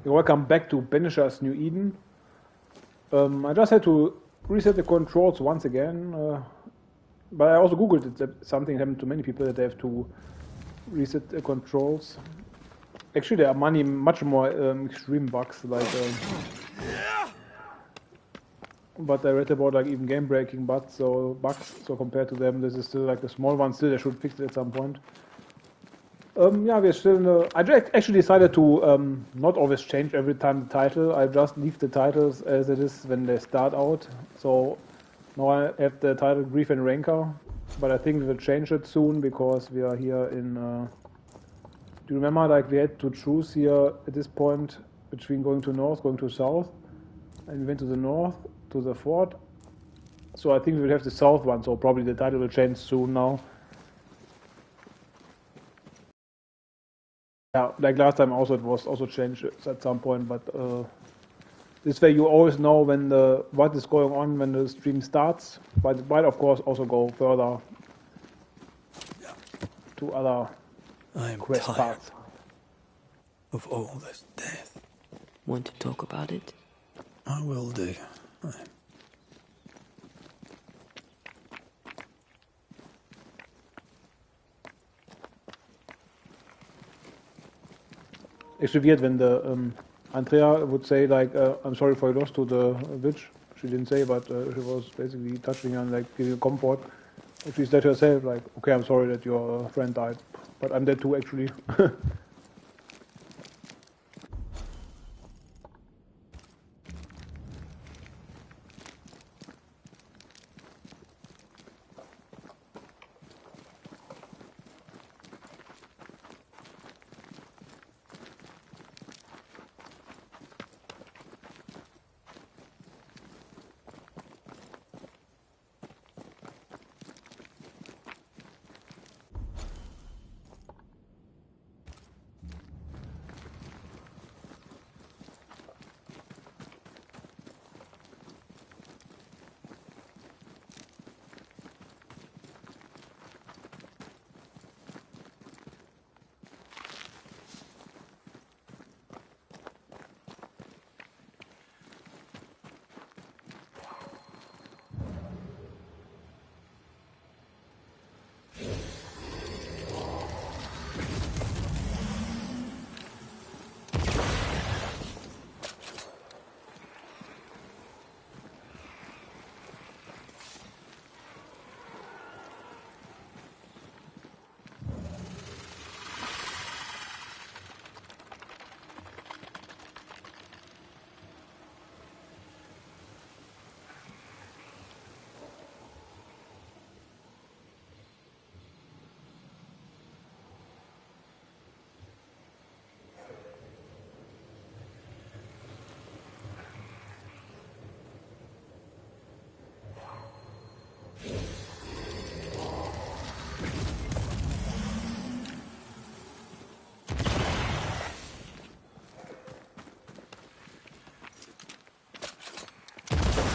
Welcome back to Banishers New Eden. I just had to reset the controls once again, but I also googled it, that something happened to many people, that they have to reset the controls. Actually, there are much more extreme bugs, like, but I read about like even game-breaking bugs. So compared to them, this is still like a small one. Still, they should fix it at some point. Yeah, we're still in the... I actually decided to not always change every time the title. I just leave the titles as it is when they start out. So now I have the title Grief and Rancor, but I think we will change it soon because we are here in... do you remember, like, we had to choose here at this point between going to north, going to south, and we went to the north, to the fort. So I think we will have the south one, so probably the title will change soon now. Yeah, like last time also, it was also changed at some point, but this way you always know when what is going on when the stream starts, but it might of course also go further to other quest paths. Of all this death. Want to talk about it? I will do. It's weird when the Andrea would say like, I'm sorry for your loss to the witch. She didn't say, but she was basically touching her and like giving her comfort. She said herself like, okay, I'm sorry that your friend died, but I'm dead too actually.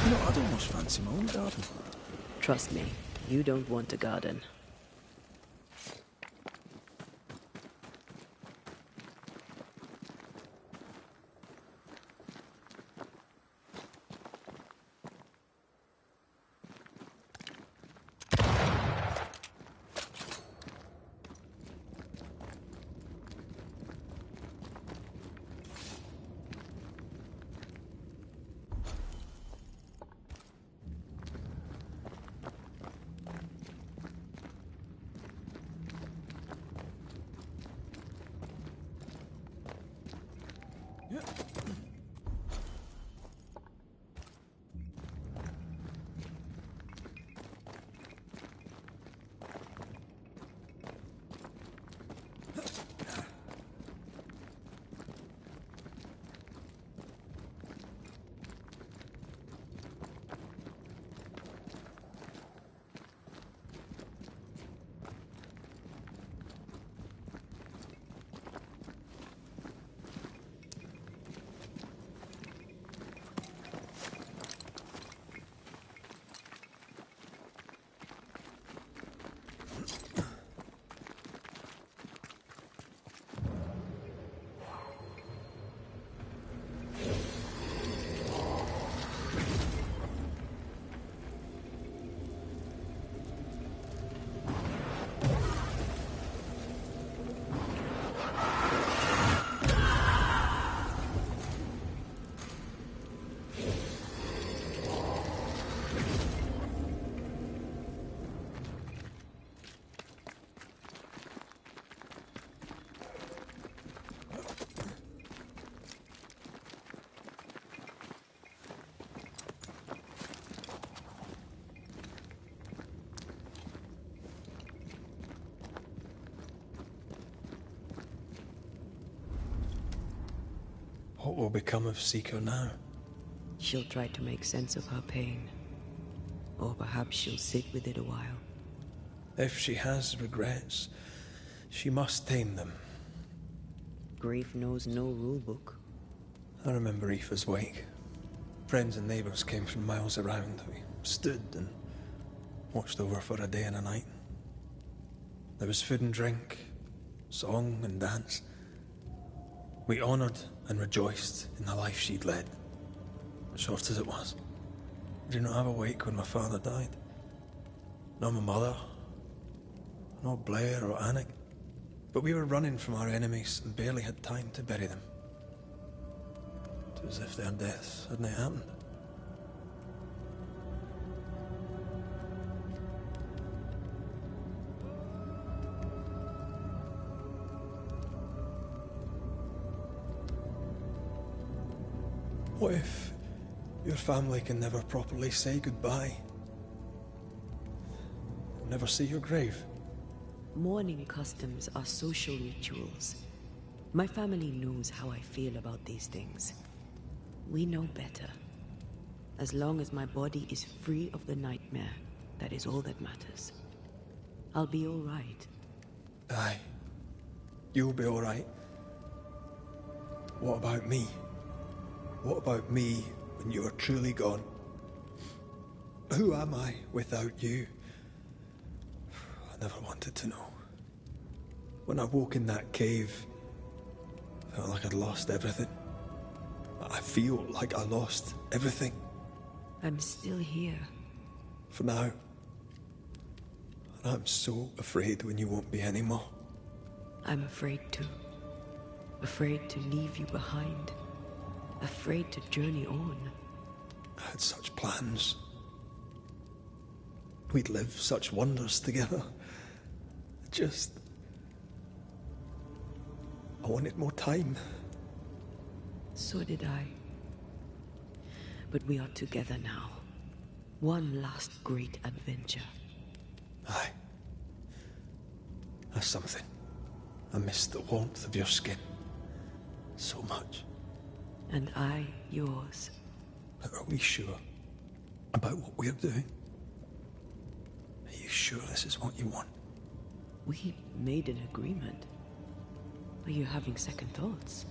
You know, I'd almost fancy my own garden. Trust me, you don't want a garden. What will become of Seeker now? She'll try to make sense of her pain. Or perhaps she'll sit with it a while. If she has regrets, she must tame them. Grief knows no rule book. I remember Aoife's wake. Friends and neighbours came from miles around. We stood and watched over for a day and a night. There was food and drink, song and dance. We honoured and rejoiced in the life she'd led, short as it was. I did not have a wake when my father died. Nor my mother, nor Blair or Anik. But we were running from our enemies and barely had time to bury them. It was as if their deaths hadn't happened. What if your family can never properly say goodbye? Never see your grave? Mourning customs are social rituals. My family knows how I feel about these things. We know better. As long as my body is free of the nightmare, that is all that matters. I'll be all right. Aye. You'll be all right. What about me? What about me when you are truly gone? Who am I without you? I never wanted to know. When I woke in that cave, I felt like I'd lost everything. I feel like I lost everything. I'm still here. For now. And I'm so afraid when you won't be anymore. I'm afraid too. Afraid to leave you behind. Afraid to journey on. I had such plans. We'd live such wonders together. I wanted more time. So did I. But we are together now. One last great adventure. Aye. That's something. I miss the warmth of your skin. So much. And I yours. But are we sure about what we're doing? Are you sure this is what you want? We made an agreement. Are you having second thoughts?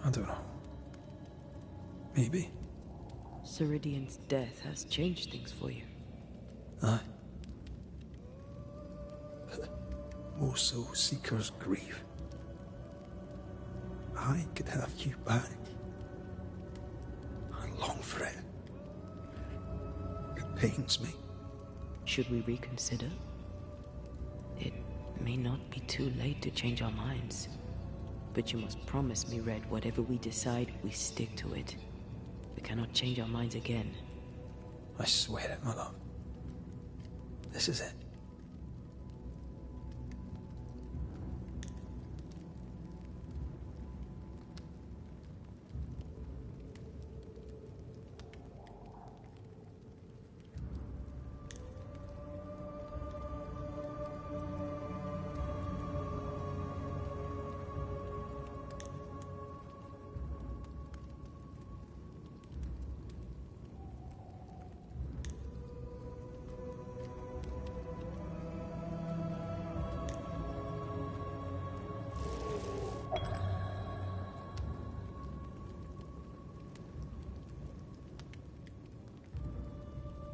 I don't know. Maybe. Ceridian's death has changed things for you. Aye. But more so Seeker's grief. I could have you back. I long for it. It pains me. Should we reconsider? It may not be too late to change our minds. But you must promise me, Red, whatever we decide, we stick to it. We cannot change our minds again. I swear it, my love. This is it.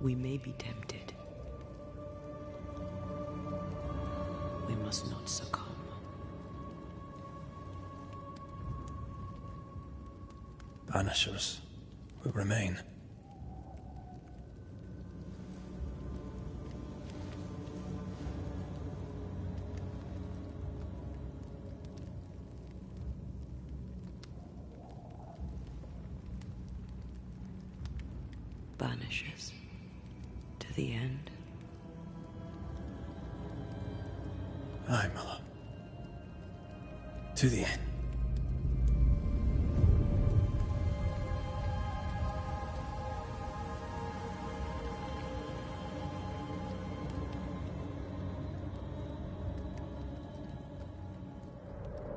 We may be tempted. We must not succumb. Banishers will remain. Banishers. To the end. Aye, my love. To the end.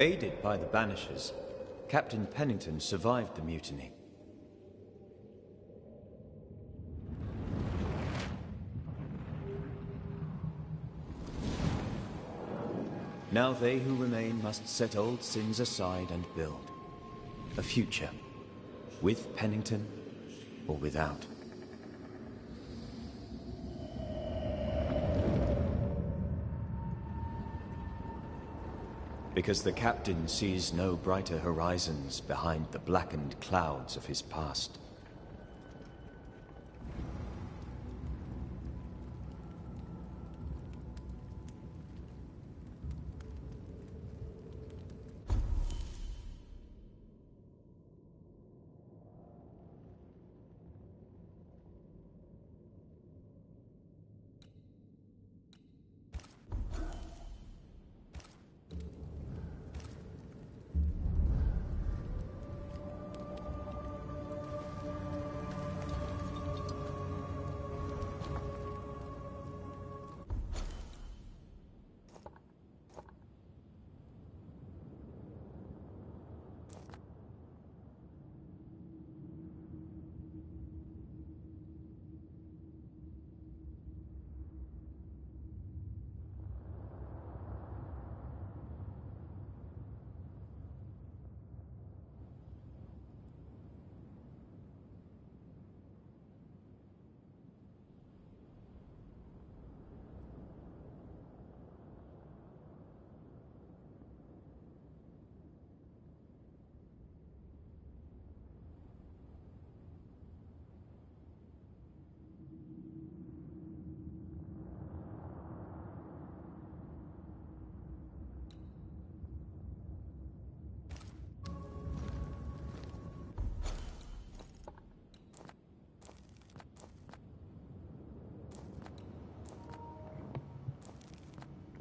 Aided by the Banishers, Captain Pennington survived the mutiny. Now they who remain must set old sins aside and build a future, with Pennington or without. Because the captain sees no brighter horizons behind the blackened clouds of his past.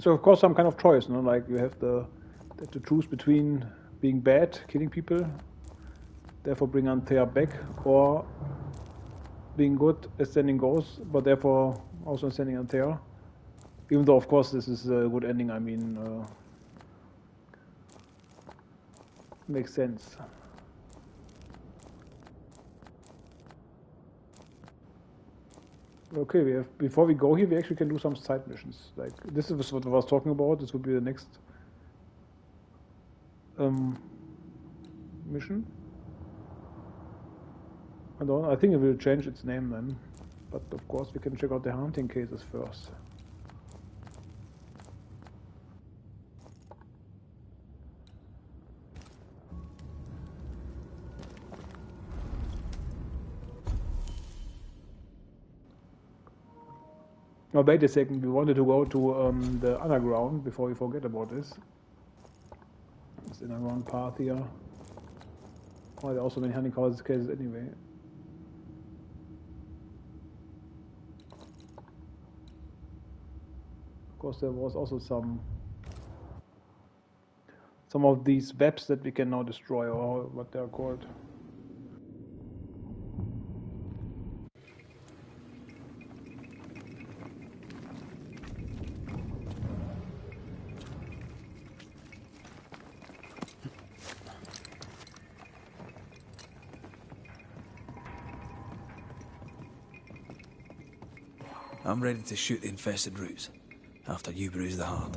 So of course some kind of choice, no? Like you have to choose between being bad, killing people, therefore bring Antea back, or being good, ascending Ghost, but therefore also ascending Antea. Even though of course this is a good ending, I mean, makes sense. Okay, we have, before we go here, we actually can do some side missions. Like this is what I was talking about. This would be the next mission. I think it will change its name then. But of course, we can check out the hunting cases first. Oh, wait a second. We wanted to go to the underground before we forget about this. This underground path here. Oh, there are also many hunting cases anyway. Of course, there was also some of these webs that we can now destroy, or what they are called. I'm ready to shoot the infested roots, after you bruise the heart.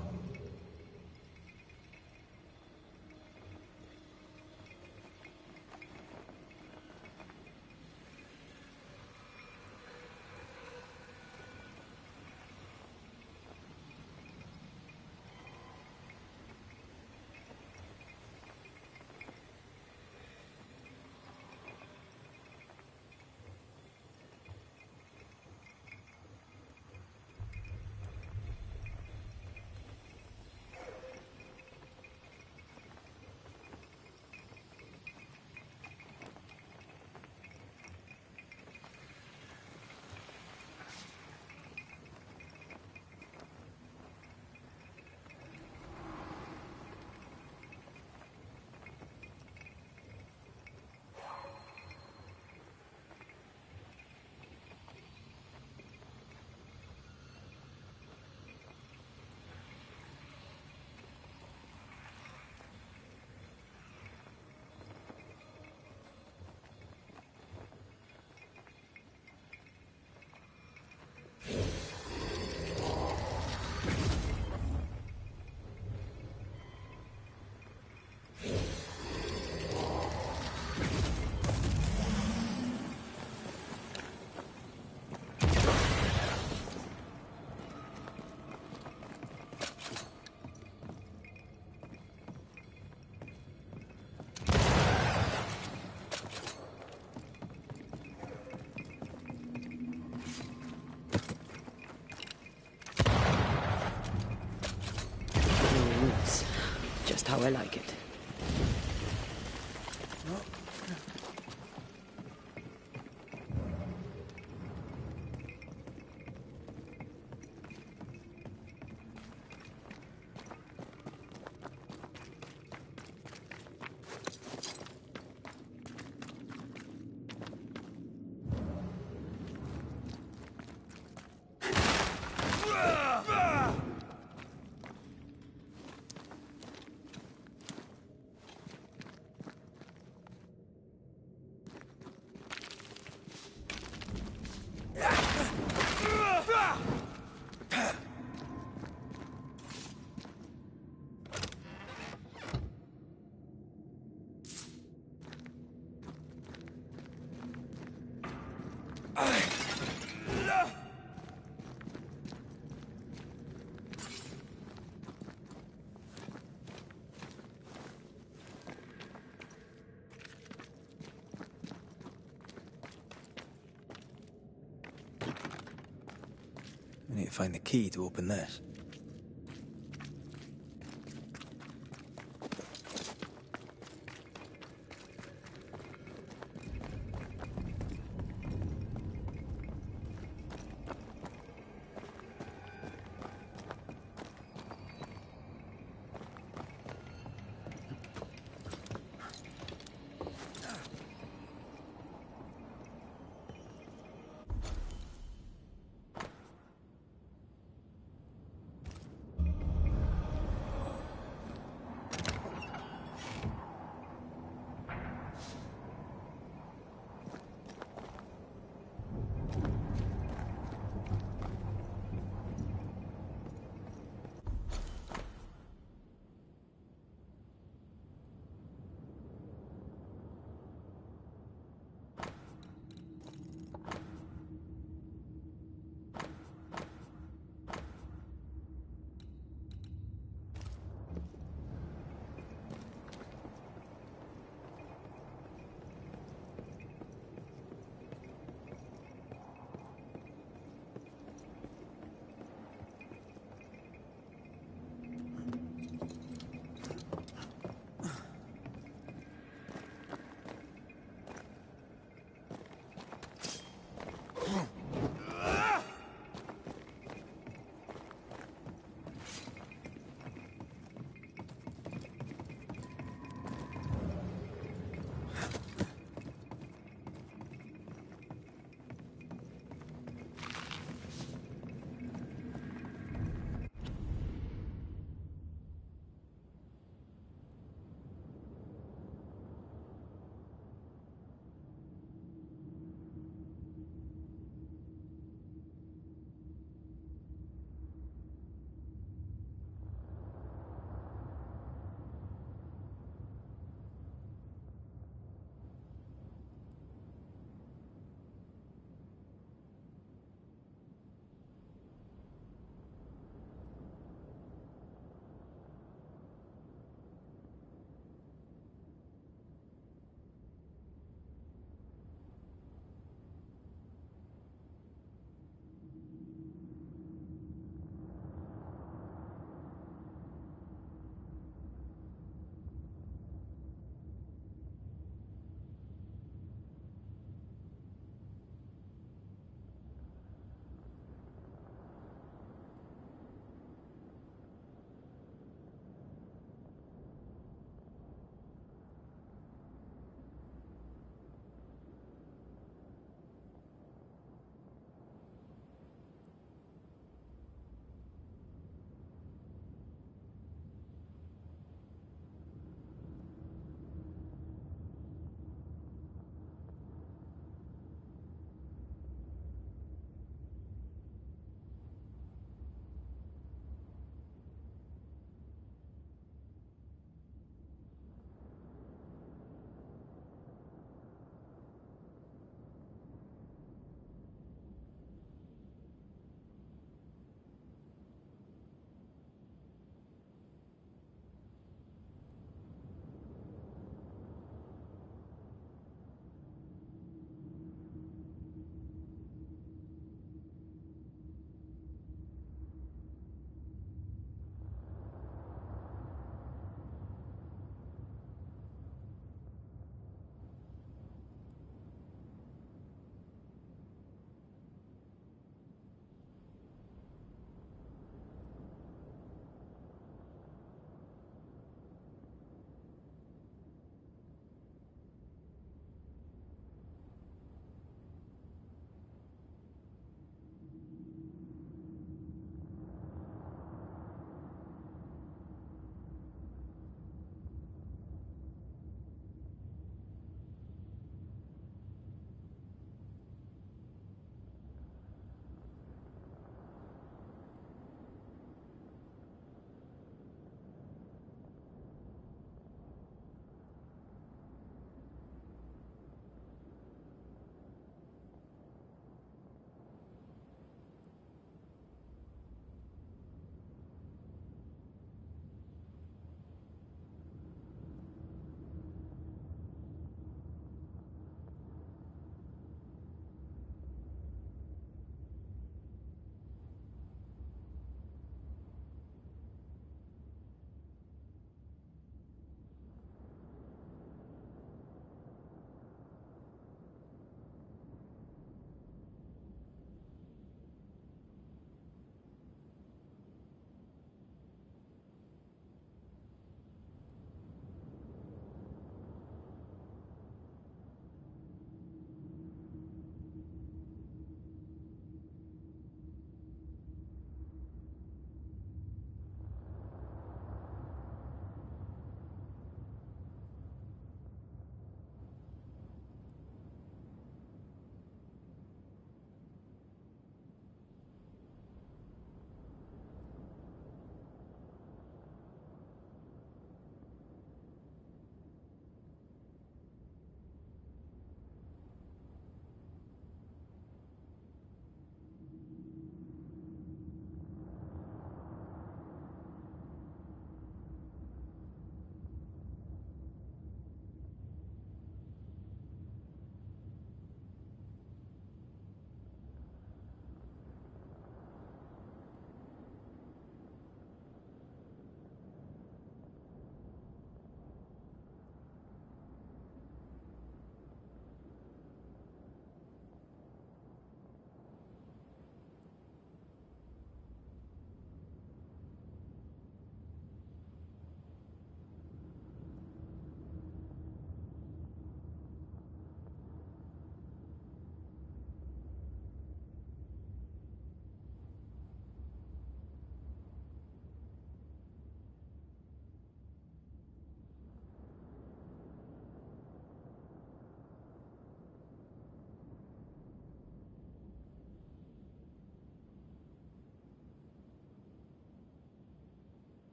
like it. We need to find the key to open this.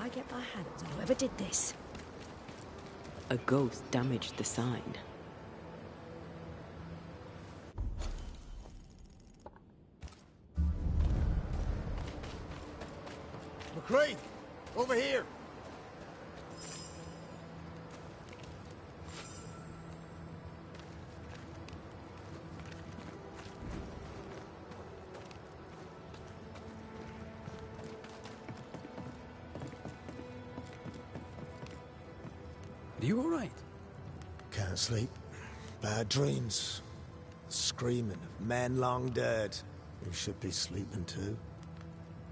I get my hands on whoever did this. A ghost damaged the sign. McCrae! Over here! Are you all right? Can't sleep. Bad dreams. Screaming of men long dead who should be sleeping too.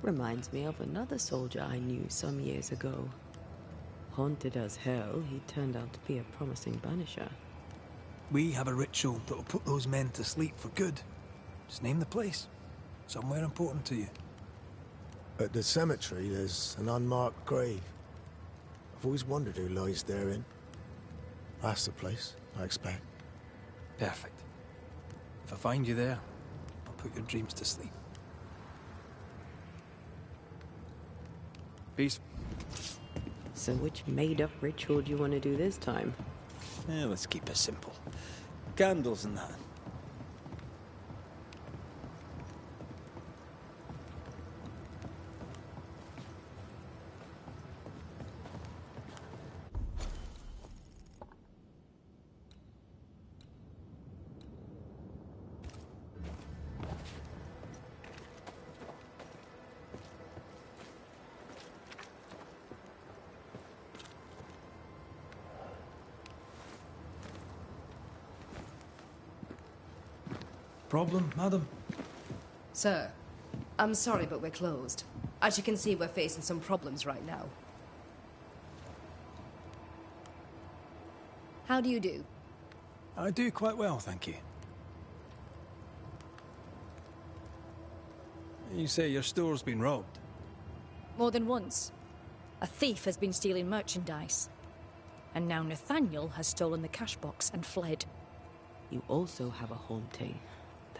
Reminds me of another soldier I knew some years ago. Haunted as hell, he turned out to be a promising banisher. We have a ritual that'll put those men to sleep for good. Just name the place. Somewhere important to you. At the cemetery, there's an unmarked grave. I've always wondered who lies therein. That's the place, I expect. Perfect. If I find you there, I'll put your dreams to sleep. Peace. So which made-up ritual do you want to do this time? Let's keep it simple. Candles and that. Problem, madam? Sir, I'm sorry, but we're closed. As you can see, we're facing some problems right now. How do you do? I do quite well, thank you. You say your store's been robbed? More than once. A thief has been stealing merchandise. And now Nathaniel has stolen the cash box and fled. You also have a haunting.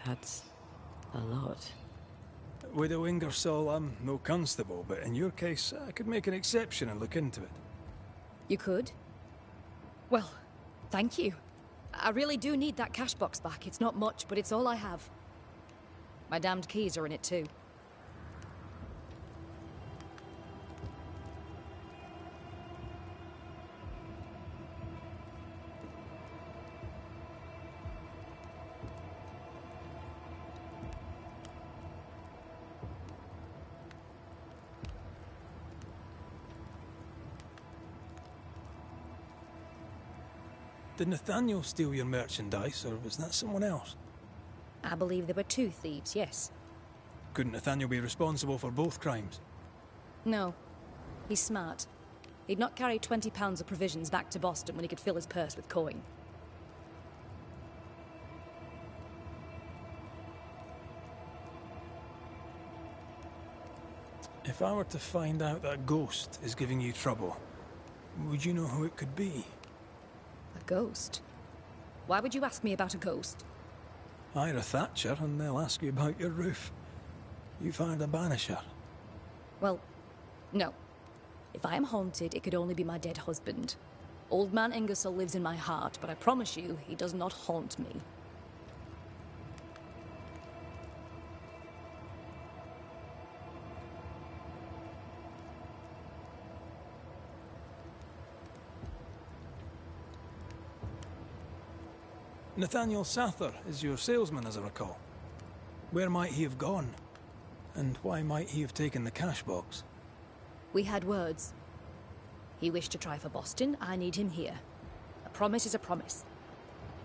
That's a lot. Widow Ingersoll, I'm no constable, but in your case, I could make an exception and look into it. You could? Well, thank you. I really do need that cash box back. It's not much, but it's all I have. My damned keys are in it too. Did Nathaniel steal your merchandise, or was that someone else? I believe there were two thieves, yes. Couldn't Nathaniel be responsible for both crimes? No. He's smart. He'd not carry 20 pounds of provisions back to Boston when he could fill his purse with coin. If I were to find out that ghost is giving you trouble, would you know who it could be? A ghost? Why would you ask me about a ghost? Hire a Thatcher and they'll ask you about your roof. You've hired a Banisher. Well, no. If I am haunted, it could only be my dead husband. Old man Ingersoll lives in my heart, but I promise you, he does not haunt me. Nathaniel Sather is your salesman, as I recall. Where might he have gone? And why might he have taken the cash box? We had words. He wished to try for Boston. I need him here. A promise is a promise.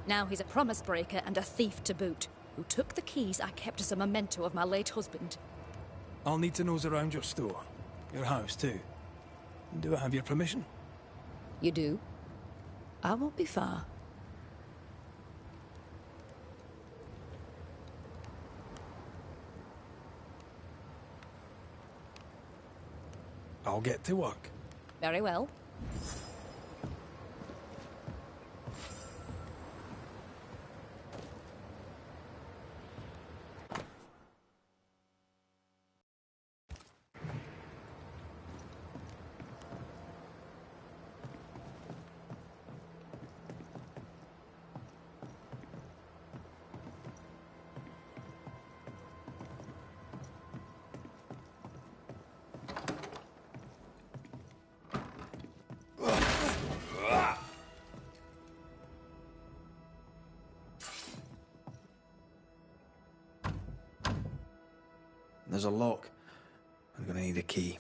Now he's a promise breaker and a thief to boot, who took the keys I kept as a memento of my late husband. I'll need to nose around your store. Your house, too. Do I have your permission? You do? I won't be far. I'll get to work. Very well. There's a lock. I'm gonna need a key.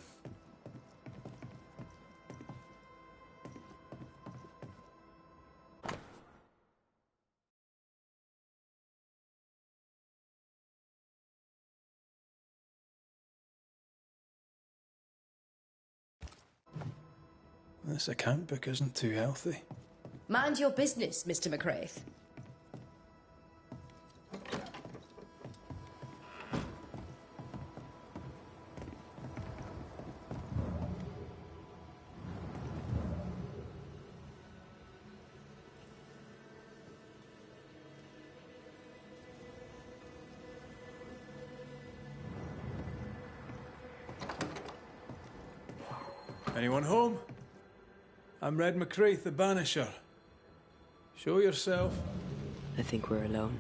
This account book isn't too healthy. Mind your business, Mr. McCraith. Anyone home? I'm Red McCraith, the Banisher. Show yourself. I think we're alone.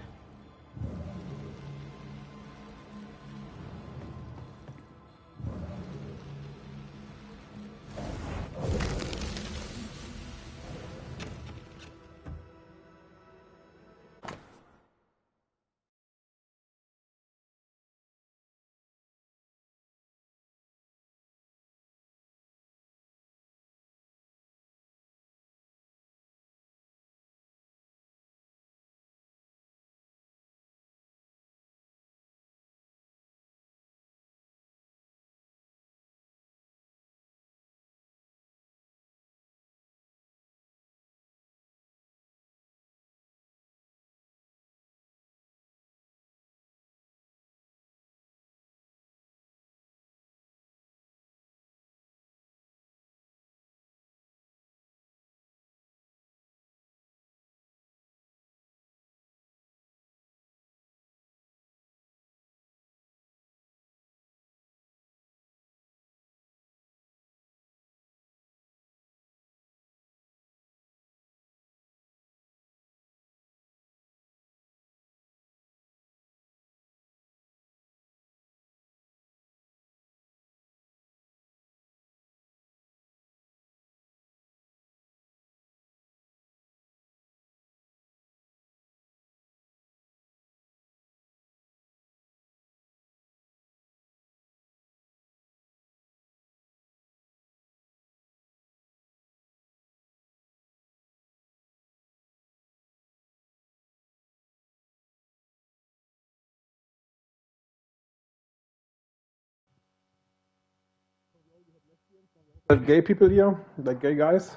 Are there gay people here? Like gay guys?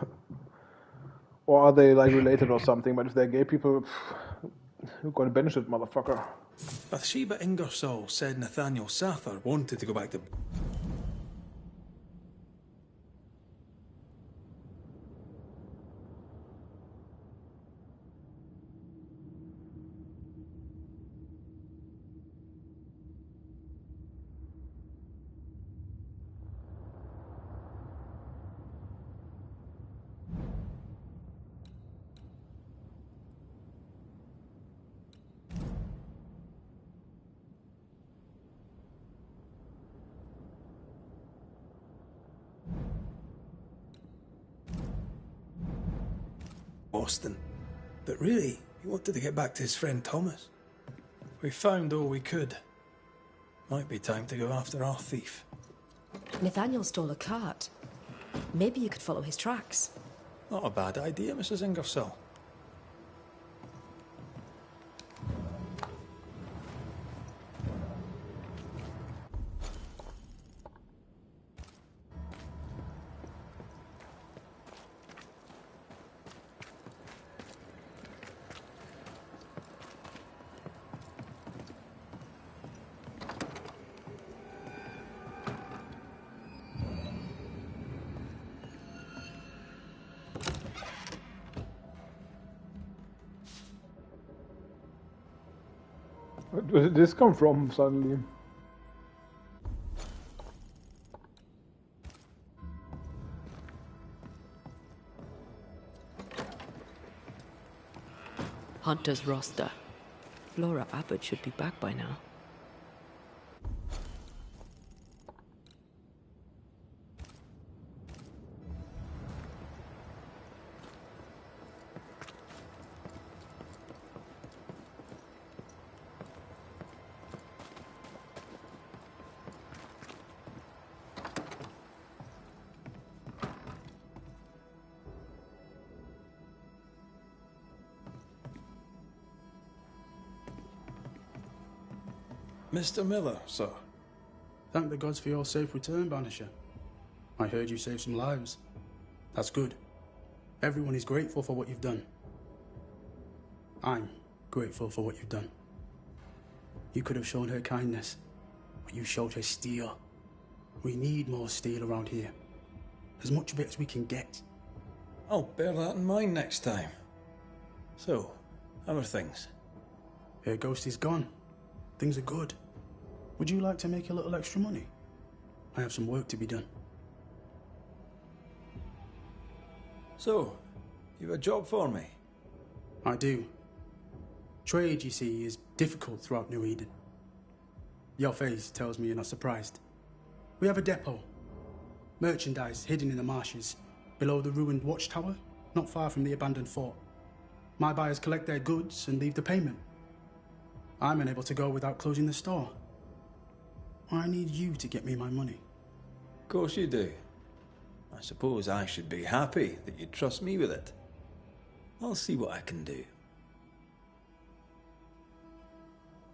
Or are they like related or something? But if they're gay people, you're gonna banish it, motherfucker. Bathsheba Ingersoll said Nathaniel Sather wanted to go back to... Boston. But really, he wanted to get back to his friend Thomas. We found all we could. Might be time to go after our thief. Nathaniel stole a cart. Maybe you could follow his tracks. Not a bad idea, Mrs. Ingersoll. Where did this come from suddenly? Hunter's roster. Flora Abbott should be back by now. Mr. Miller, sir. Thank the gods for your safe return, Banisher. I heard you saved some lives. That's good. Everyone is grateful for what you've done. I'm grateful for what you've done. You could have shown her kindness, but you showed her steel. We need more steel around here. As much of it as we can get. I'll bear that in mind next time. So, how are things? Her ghost is gone. Things are good. Would you like to make a little extra money? I have some work to be done. So, you've a job for me? I do. Trade, you see, is difficult throughout New Eden. Your face tells me you're not surprised. We have a depot. Merchandise hidden in the marshes, below the ruined watchtower, not far from the abandoned fort. My buyers collect their goods and leave the payment. I'm unable to go without closing the store. I need you to get me my money. Of course you do. I suppose I should be happy that you trust me with it. I'll see what I can do.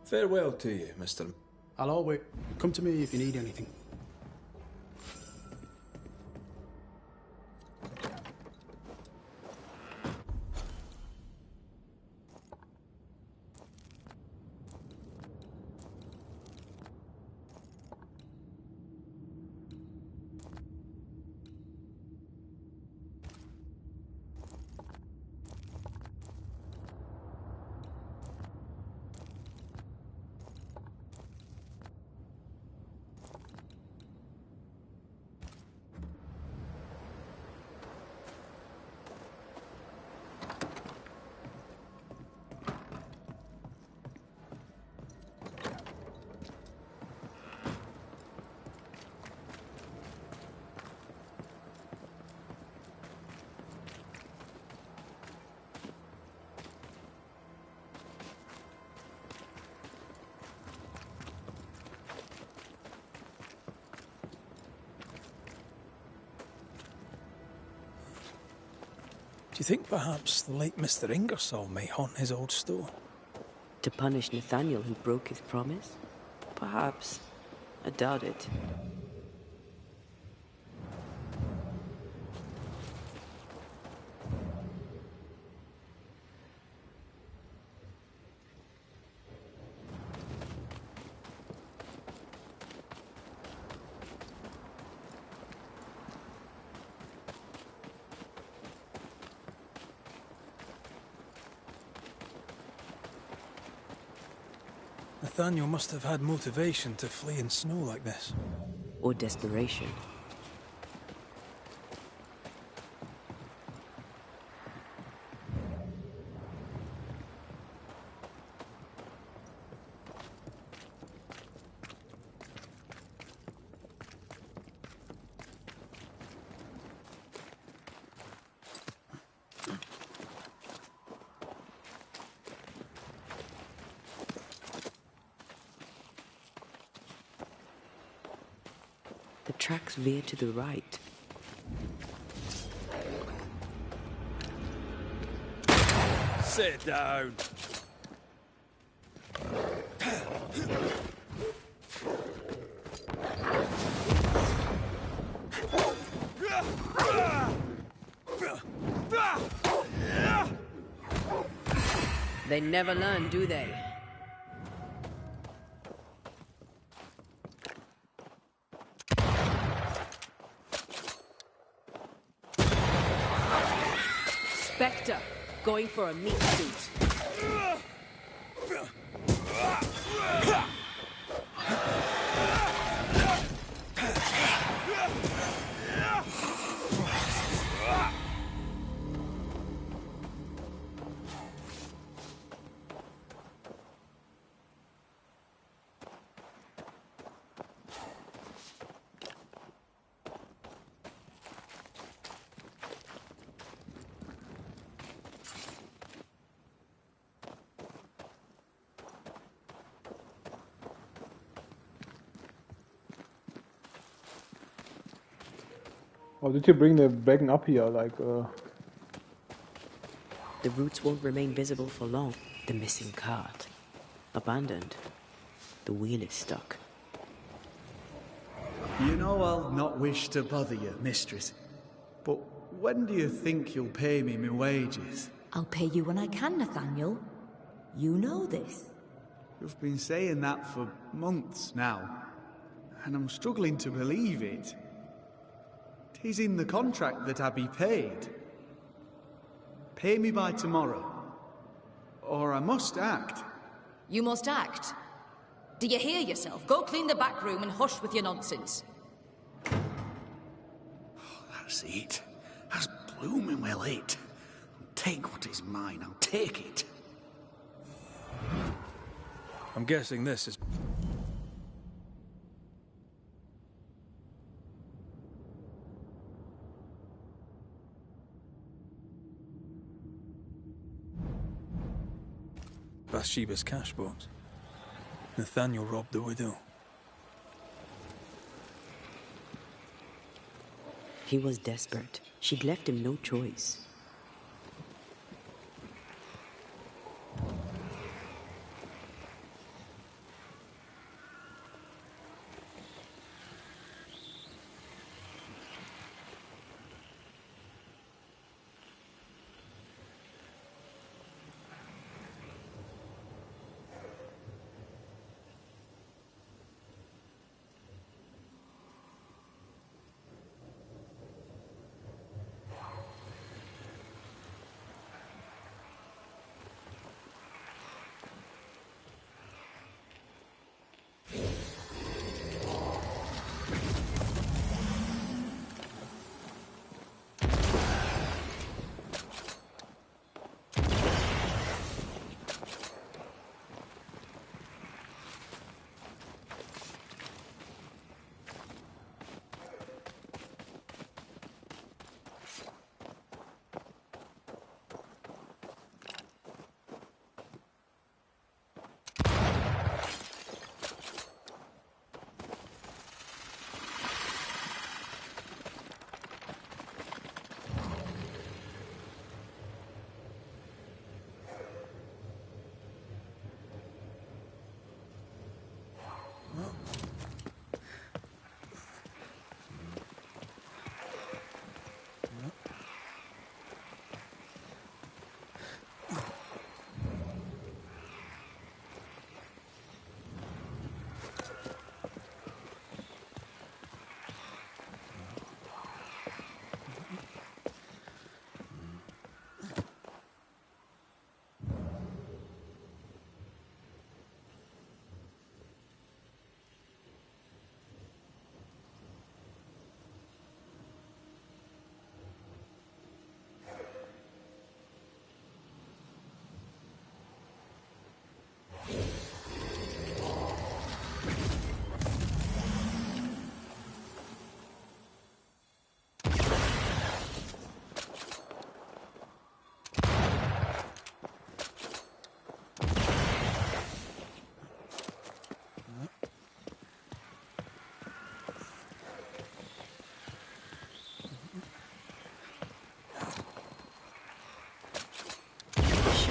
Farewell to you, Mr. I'll always come to me if you need anything. Do you think perhaps the late Mr. Ingersoll may haunt his old store? To punish Nathaniel who broke his promise? Perhaps. I doubt it. Nathaniel must have had motivation to flee in snow like this. Or desperation. The tracks veer to the right. Sit down. They never learn, do they? Spectre, going for a meat suit. Or did you bring the wagon up here? Like, The roots won't remain visible for long. The missing cart. Abandoned. The The wheel is stuck. You know I'll not wish to bother you, mistress. But when do you think you'll pay me my wages? I'll pay you when I can, Nathaniel. You know this. You've been saying that for months now, and I'm struggling to believe it. 'Tis in the contract that I be paid. Pay me by tomorrow, or I must act. You must act. Do you hear yourself? Go clean the back room and hush with your nonsense. That's it. That's blooming well it. Take what is mine, I'll take it. I'm guessing this is... Bathsheba's cash box. Nathaniel robbed the widow. He was desperate. She'd left him no choice.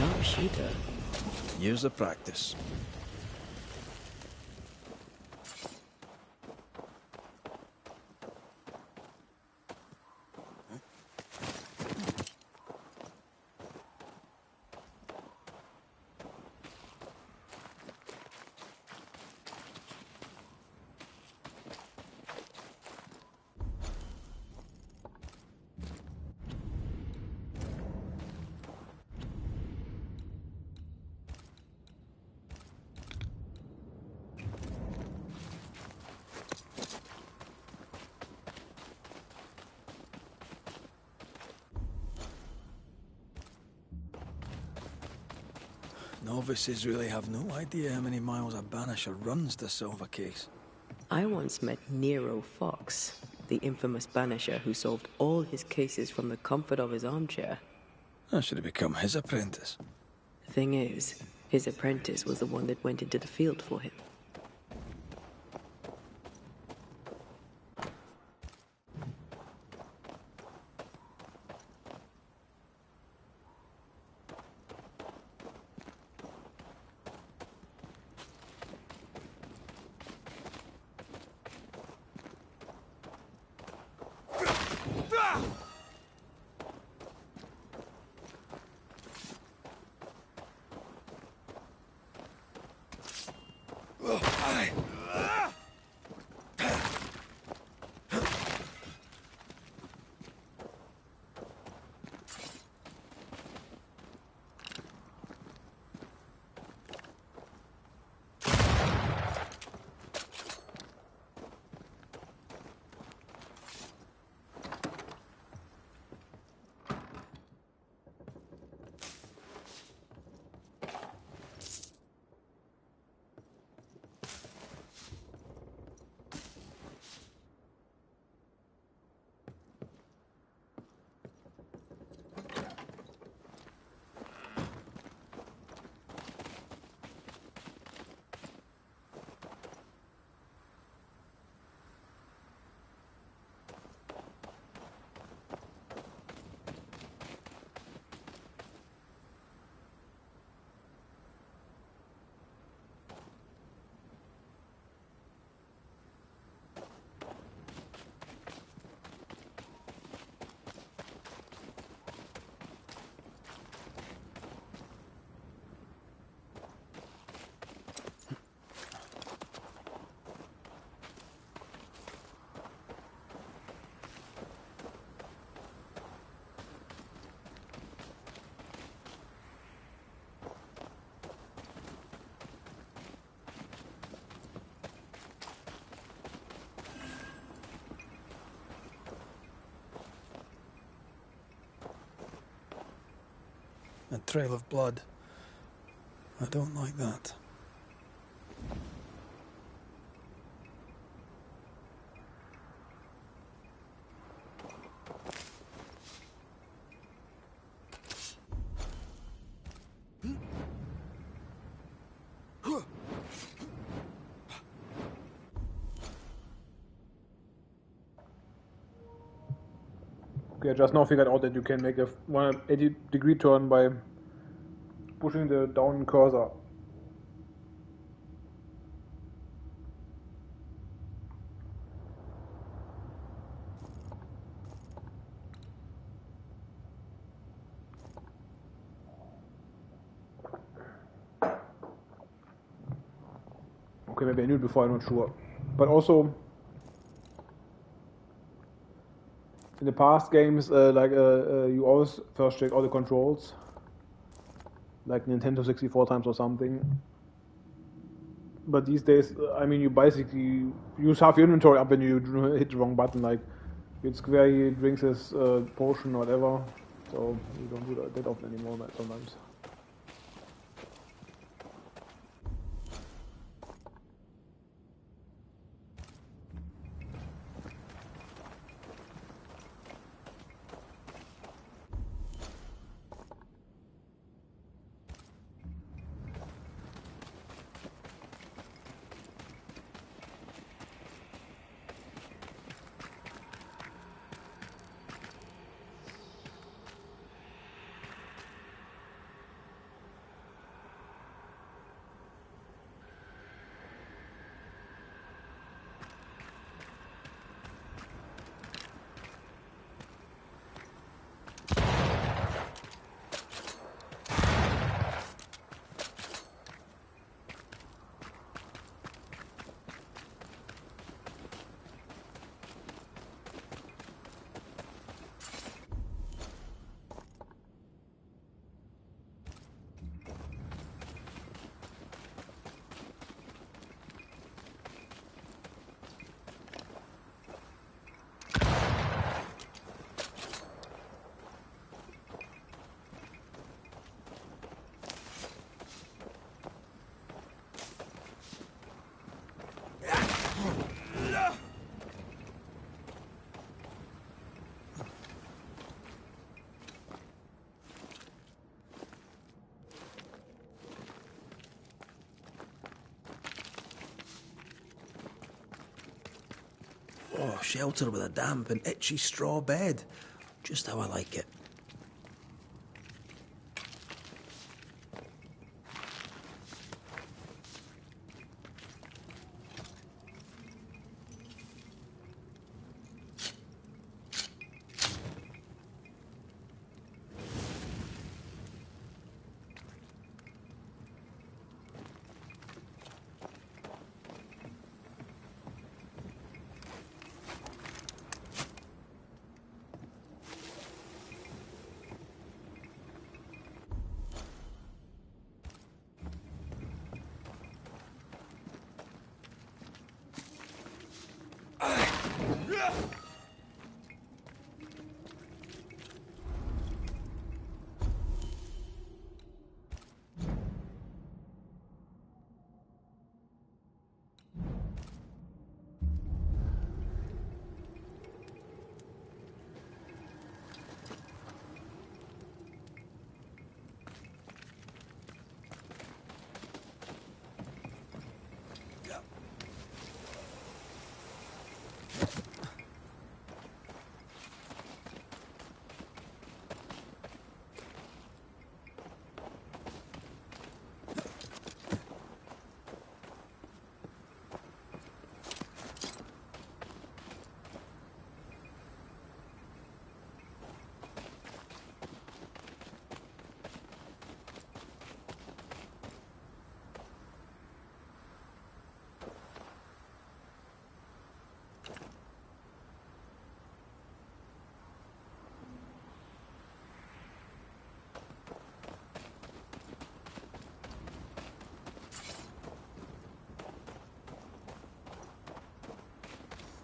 Sharpshooter. Years of practice. Novices really have no idea how many miles a Banisher runs to solve a case. I once met Nero Fox, the infamous Banisher who solved all his cases from the comfort of his armchair. I should have become his apprentice. Thing is, his apprentice was the one that went into the field for him. A trail of blood. I don't like that. Okay, I just now figured out that you can make a 180-degree turn by pushing the down cursor. Okay, maybe I knew it before, I'm not sure. But also, in the past games, you always first check all the controls, like Nintendo 64 times or something. But these days, I mean, you basically use half your inventory up when you hit the wrong button. Like, with Square, he drinks his potion or whatever, so you don't do that often anymore sometimes. Oh, shelter with a damp and itchy straw bed. Just how I like it.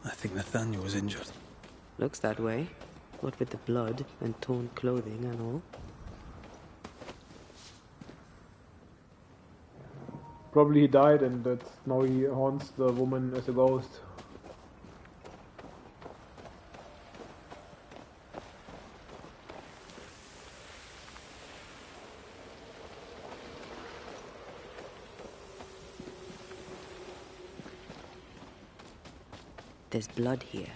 I think Nathaniel was injured. Looks that way. What with the blood and torn clothing and all. Probably he died and that now he haunts the woman as a ghost. There's blood here.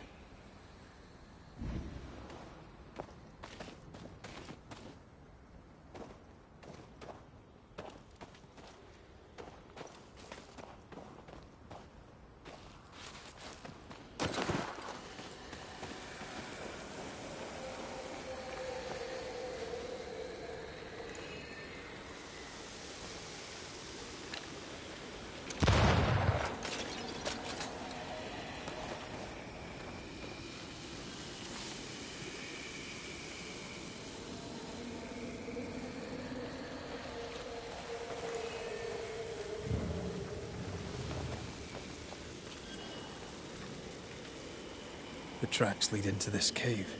The tracks lead into this cave.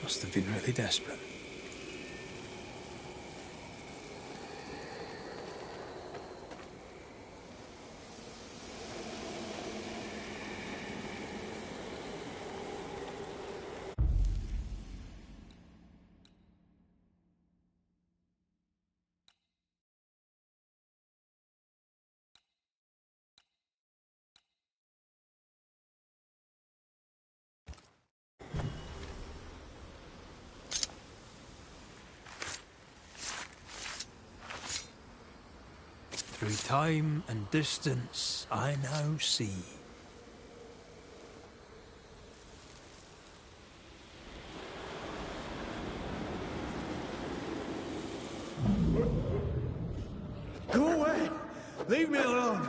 Must have been really desperate. Through time and distance, I now see. Go away! Leave me alone!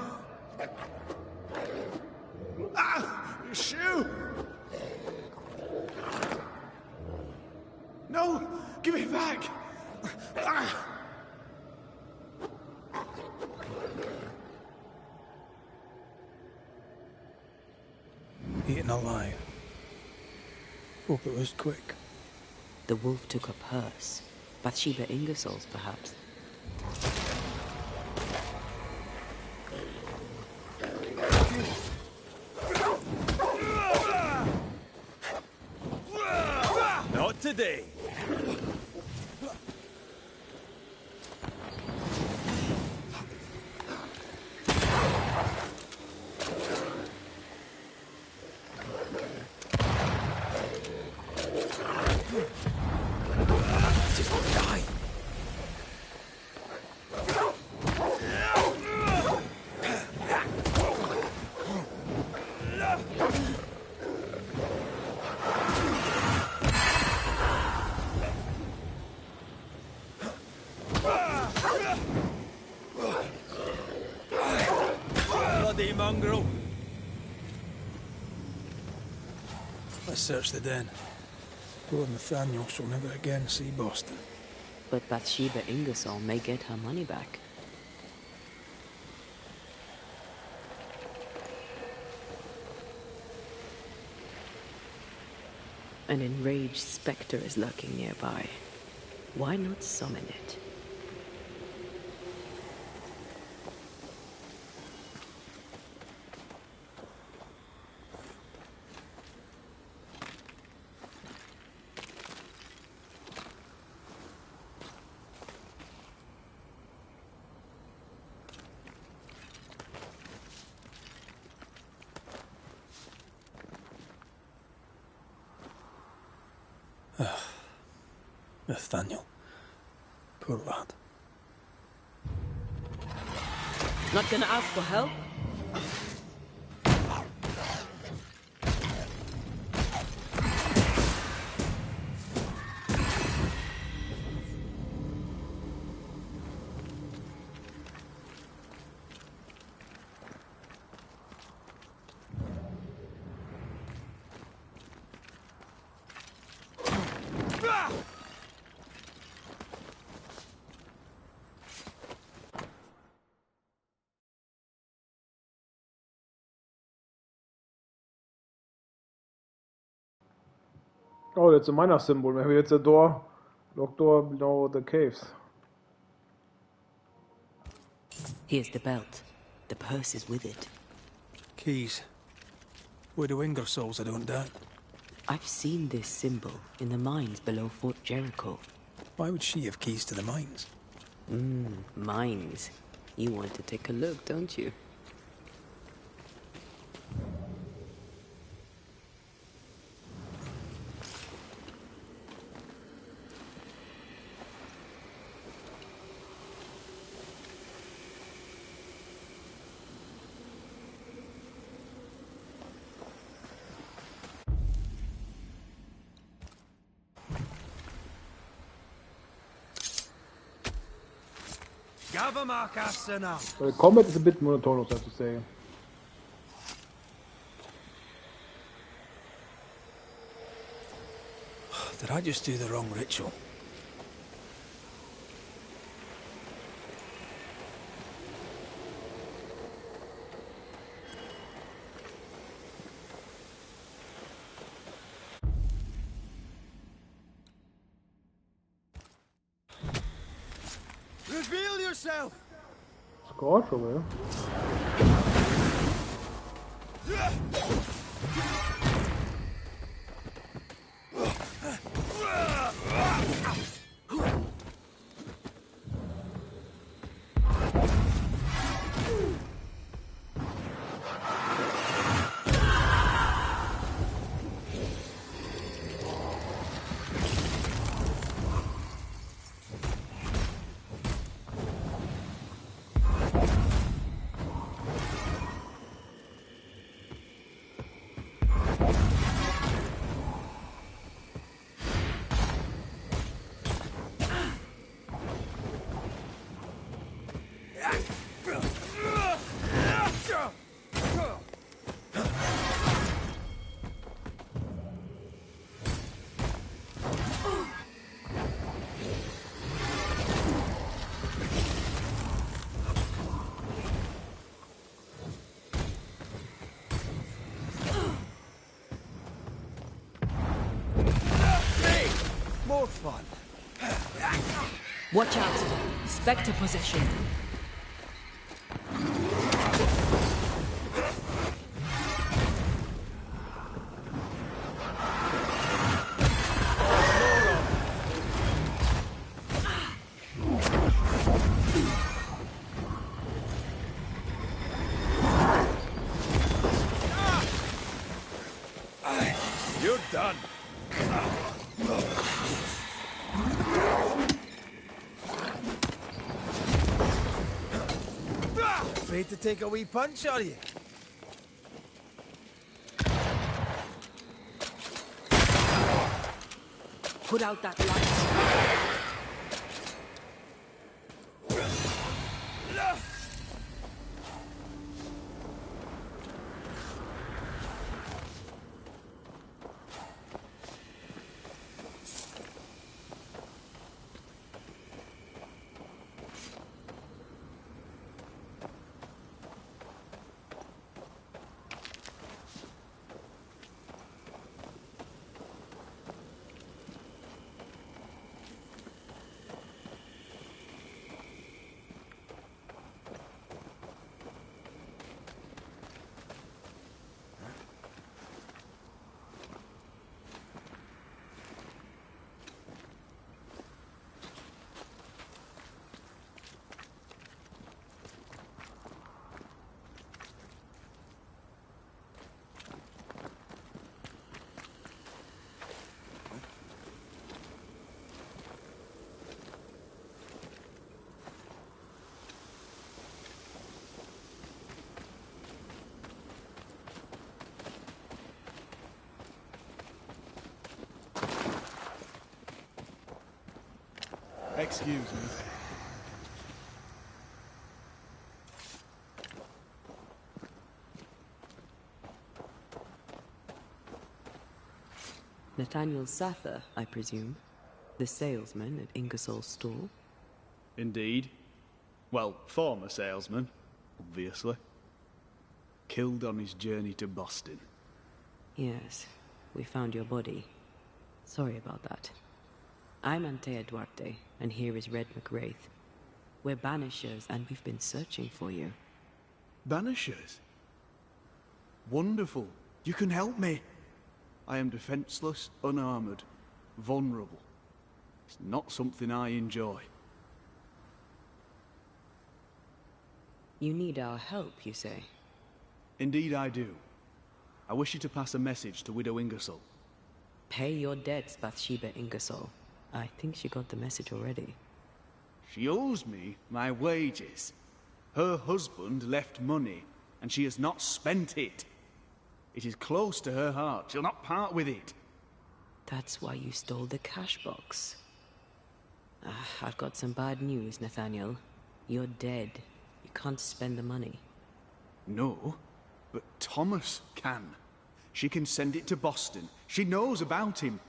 Ah! Shoe! No! Give it back! Ah! Eaten alive. Hope it was quick. The wolf took up hers. Bathsheba Ingersoll's, perhaps. Not today. Bloody mongrel. Let's search the den. Poor Nathaniel shall never again see Boston. But Bathsheba Ingersoll may get her money back. An enraged specter is lurking nearby. Why not summon it? Nathaniel. Poor lad. Not gonna ask for help? Oh, that's a miner symbol. Maybe it's a door, locked door below the caves. Here's the belt. The purse is with it. Keys. Widow Ingersoll's, I don't doubt. I've seen this symbol in the mines below Fort Jericho. Why would she have keys to the mines? Mines. You want to take a look, don't you? The combat is a bit monotonous, I have to say. Did I just do the wrong ritual? Reveal yourself! Scorch over More fun. Watch out! Spectre possession. You're done. Afraid to take a wee punch, are you? Put out that light. Excuse me. Nathaniel Sather, I presume. The salesman at Ingersoll's store. Indeed. Well, former salesman, obviously. Killed on his journey to Boston. Yes, we found your body. Sorry about that. I'm Antea Duarte, and here is Red McWraith. We're Banishers, and we've been searching for you. Banishers? Wonderful. You can help me. I am defenseless, unarmored, vulnerable. It's not something I enjoy. You need our help, you say? Indeed I do. I wish you to pass a message to Widow Ingersoll. Pay your debts, Bathsheba Ingersoll. I think she got the message already. She owes me my wages. Her husband left money, and she has not spent it. It is close to her heart. She'll not part with it. That's why you stole the cash box. I've got some bad news, Nathaniel. You're dead. You can't spend the money. No, but Thomas can. She can send it to Boston. She knows about him.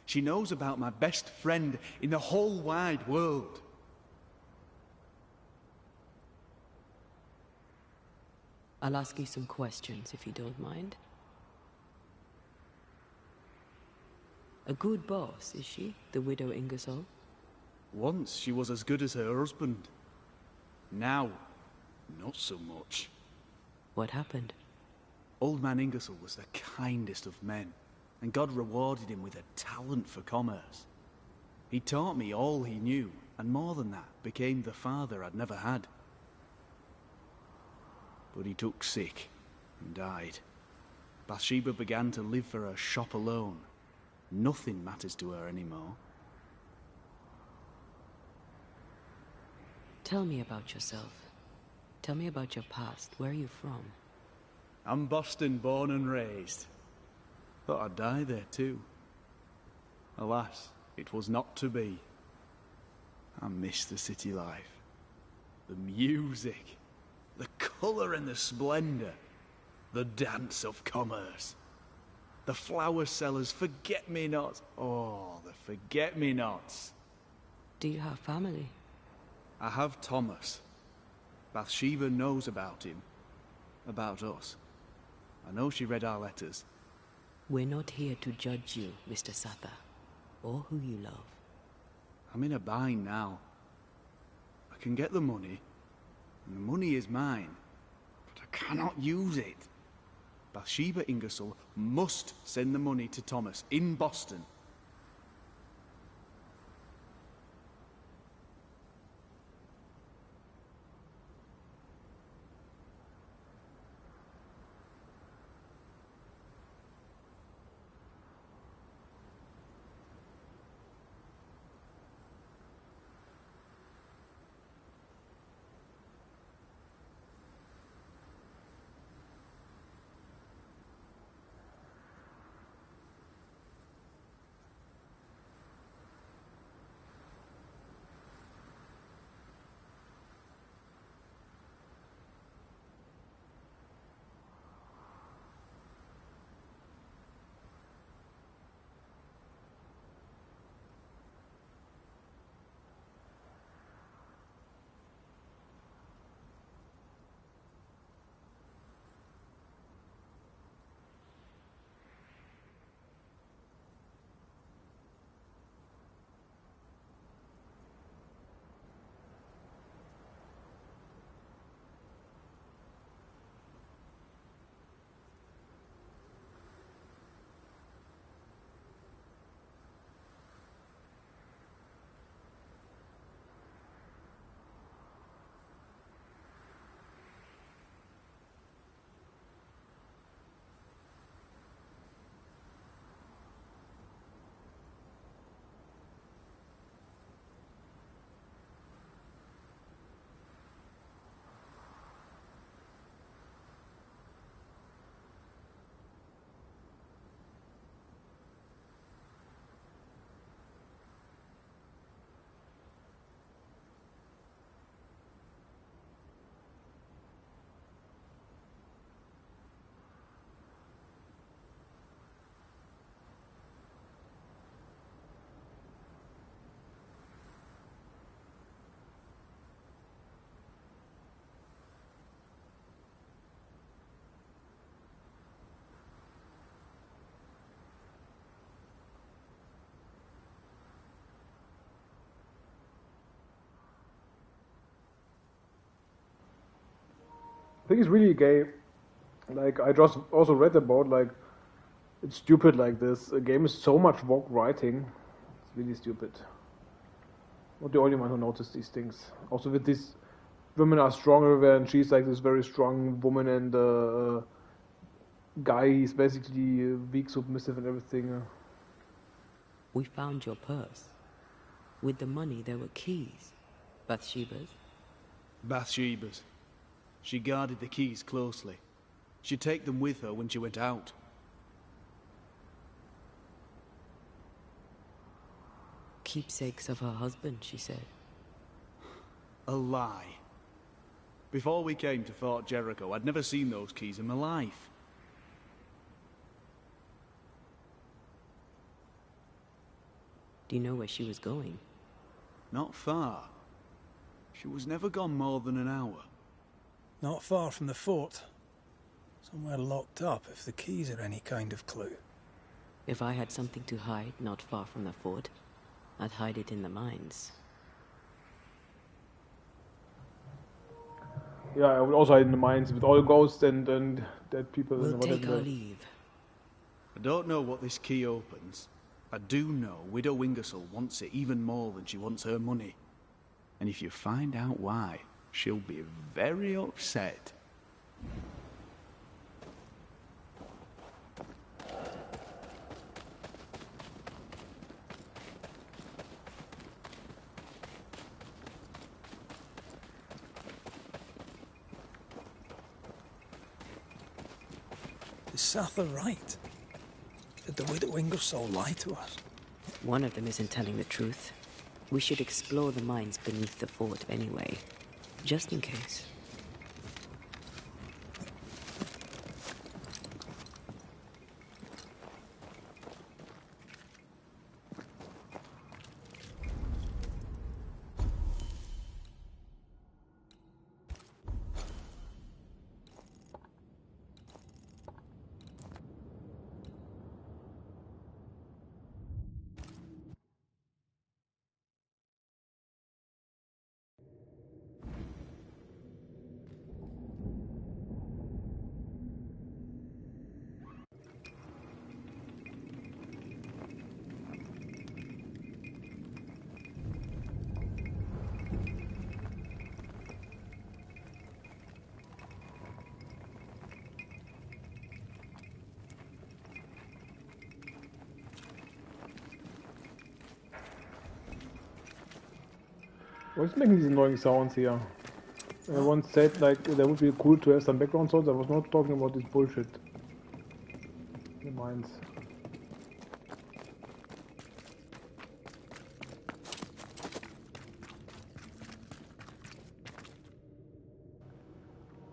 She knows about my best friend in the whole wide world. I'll ask you some questions, if you don't mind. A good boss, is she, the Widow Ingersoll? Once she was as good as her husband. Now, not so much. What happened? Old man Ingersoll was the kindest of men, and God rewarded him with a talent for commerce. He taught me all he knew, and more than that, became the father I'd never had. But he took sick and died. Bathsheba began to live for her shop alone. Nothing matters to her anymore. Tell me about yourself. Tell me about your past. Where are you from? I'm Boston born and raised. Thought I'd die there too. Alas, it was not to be. I miss the city life. The music. The colour and the splendour. The dance of commerce. The flower sellers, forget-me-nots. Oh, the forget-me-nots. Do you have family? I have Thomas. Bathsheba knows about him. About us. I know she read our letters. We're not here to judge you, Mr. Sather, or who you love. I'm in a bind now. I can get the money, and the money is mine, but I cannot use it. Bathsheba Ingersoll must send the money to Thomas in Boston. I think it's really gay. Like, I just also read about, like, it's stupid like this. A game is so much woke writing. It's really stupid. Not the only one who noticed these things. Also with these women are stronger and she's like this very strong woman and guy he's basically weak, submissive and everything. We found your purse. With the money there were keys. Bathsheba's? Bathsheba's. She guarded the keys closely. She'd take them with her when she went out. Keepsakes of her husband, she said. A lie. Before we came to Fort Jericho, I'd never seen those keys in my life. Do you know where she was going? Not far. She was never gone more than an hour. Not far from the fort. Somewhere locked up, if the keys are any kind of clue. If I had something to hide not far from the fort, I'd hide it in the mines. Yeah, I would also hide in the mines with all ghosts and dead people. We'll and take whatever. our leave. I don't know what this key opens. I do know Widow Ingersoll wants it even more than she wants her money. And if you find out why, she'll be very upset. Is Sather right? Did the widow Ingersoll lie to us? One of them isn't telling the truth. We should explore the mines beneath the fort anyway, just in case. What's making these annoying sounds here? I once said like that would be cool to have some background sounds. I was not talking about this bullshit. The mines.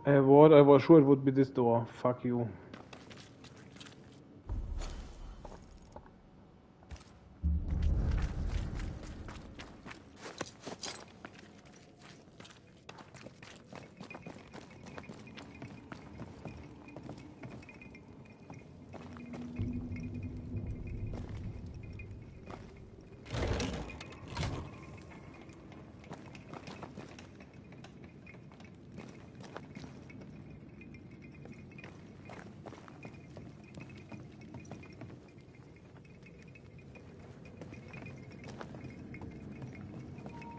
What? I was sure it would be this door. Fuck you.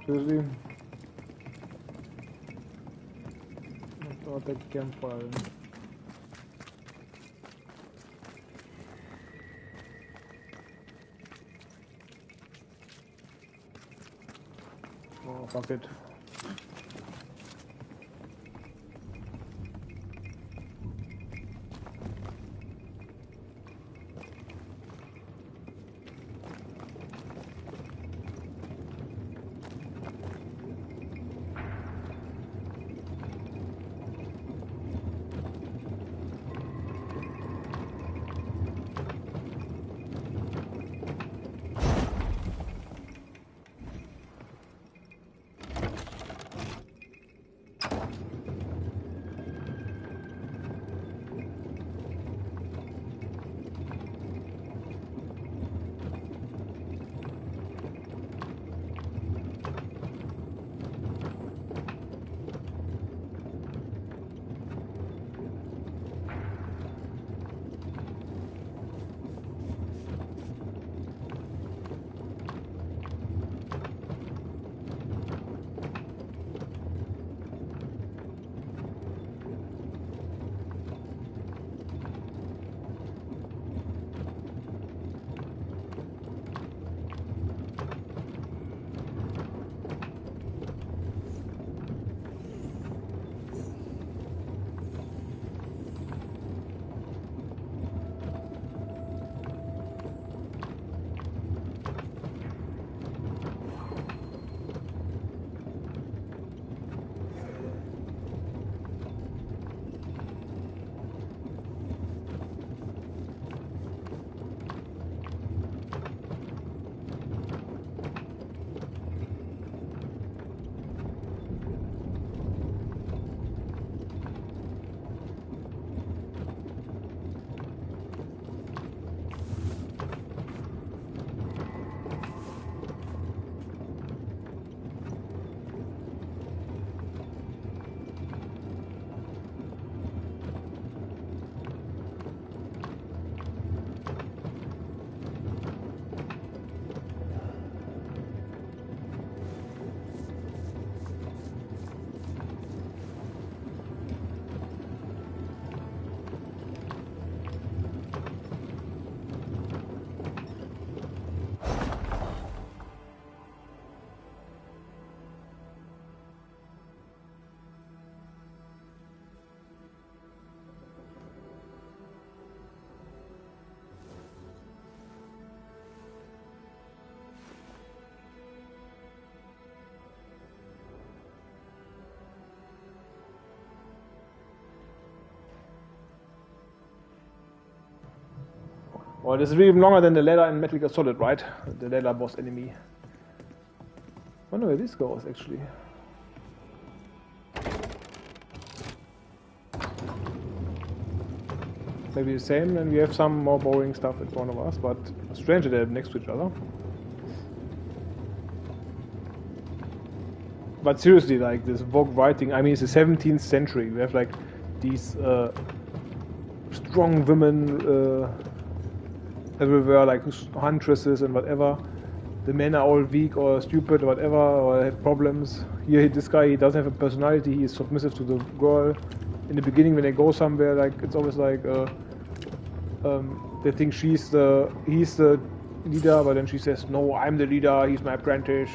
Seriously? I'll take a campfire. Oh, fuck it. Or this is even longer than the ladder in Metal Gear Solid, right? The ladder boss enemy. I wonder where this goes, actually. Maybe the same, and we have some more boring stuff in front of us, but strange that they're next to each other. But seriously, like this Vogue writing, I mean, it's the 17th century. We have like these strong women everywhere, like huntresses and whatever. The men are all weak or stupid or whatever, or have problems. Here, this guy, he doesn't have a personality. He is submissive to the girl. In the beginning, when they go somewhere, like it's always like they think he's the leader, but then she says, "No, I'm the leader. He's my apprentice.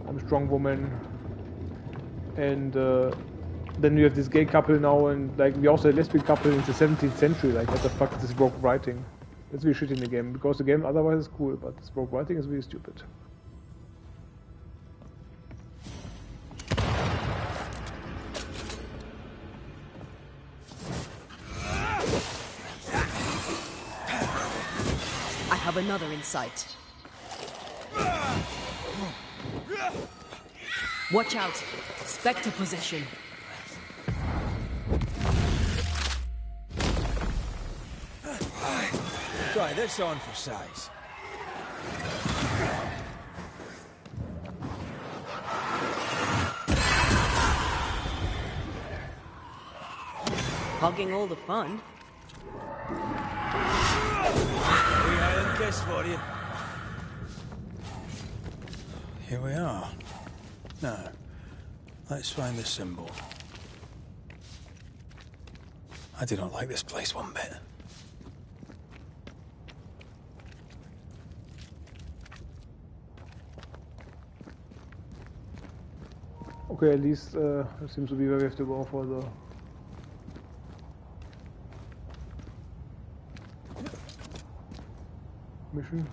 I'm a strong woman." And then we have this gay couple now, and like we also had a lesbian couple in the 17th century. Like, what the fuck is this broke writing? That's really shit in the game, because the game otherwise is cool, but this broke writing is really stupid. I have another in sight. Watch out! Spectre possession. Try this on for size. Hogging all the fun. Wee Highland kiss for you. Here we are. Now, let's find the symbol. I do not like this place one bit. Okay, at least it seems to be where we have to go for the mission.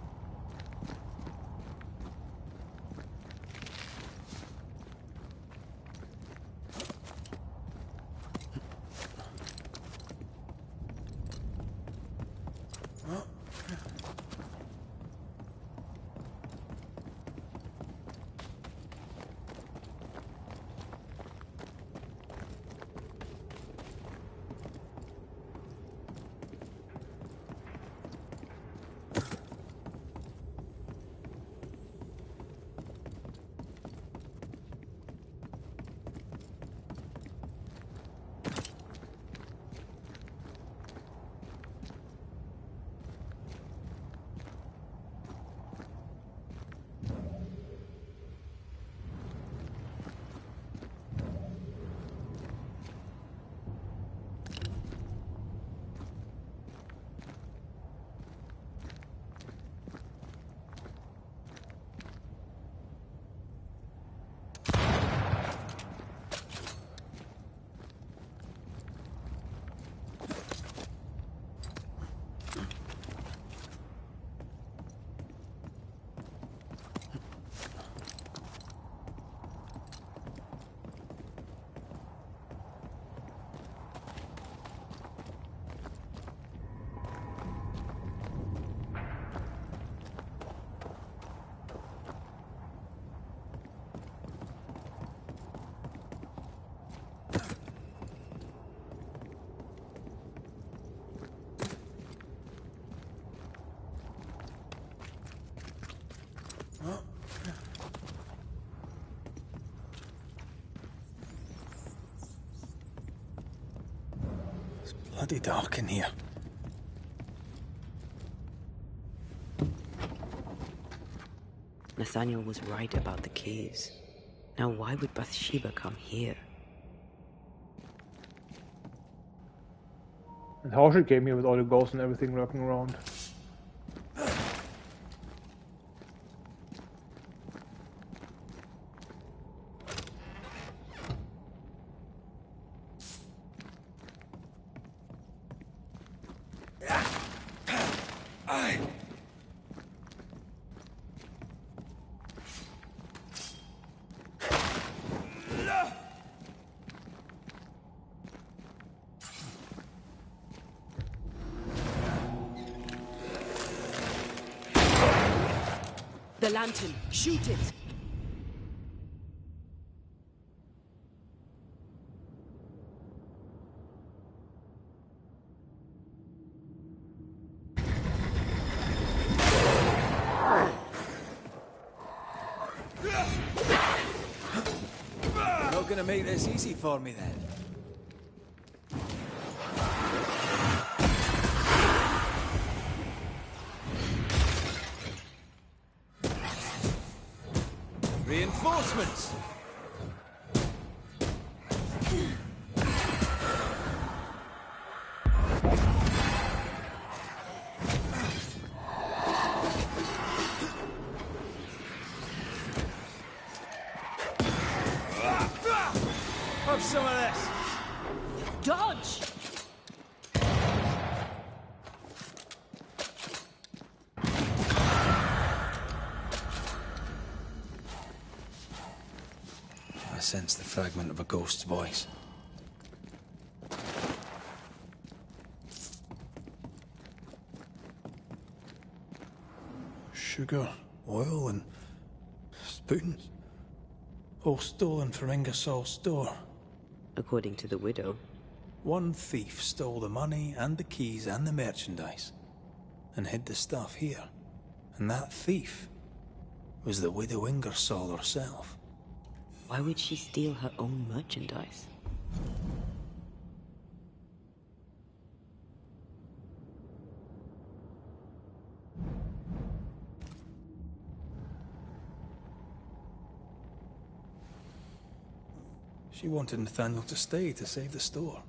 Bloody dark in here. Nathaniel was right about the caves. Now why would Bathsheba come here? And how she came here with all the ghosts and everything lurking around. The lantern! Shoot it! You're not gonna make this easy for me then. Reinforcements! Have some of this! Dodge! I sense the fragment of a ghost's voice. Sugar, oil, and spoons. All stolen from Ingersoll's store. According to the widow. One thief stole the money and the keys and the merchandise, and hid the stuff here. And that thief was the widow Ingersoll herself. Why would she steal her own merchandise? She wanted Nathaniel to stay to save the store.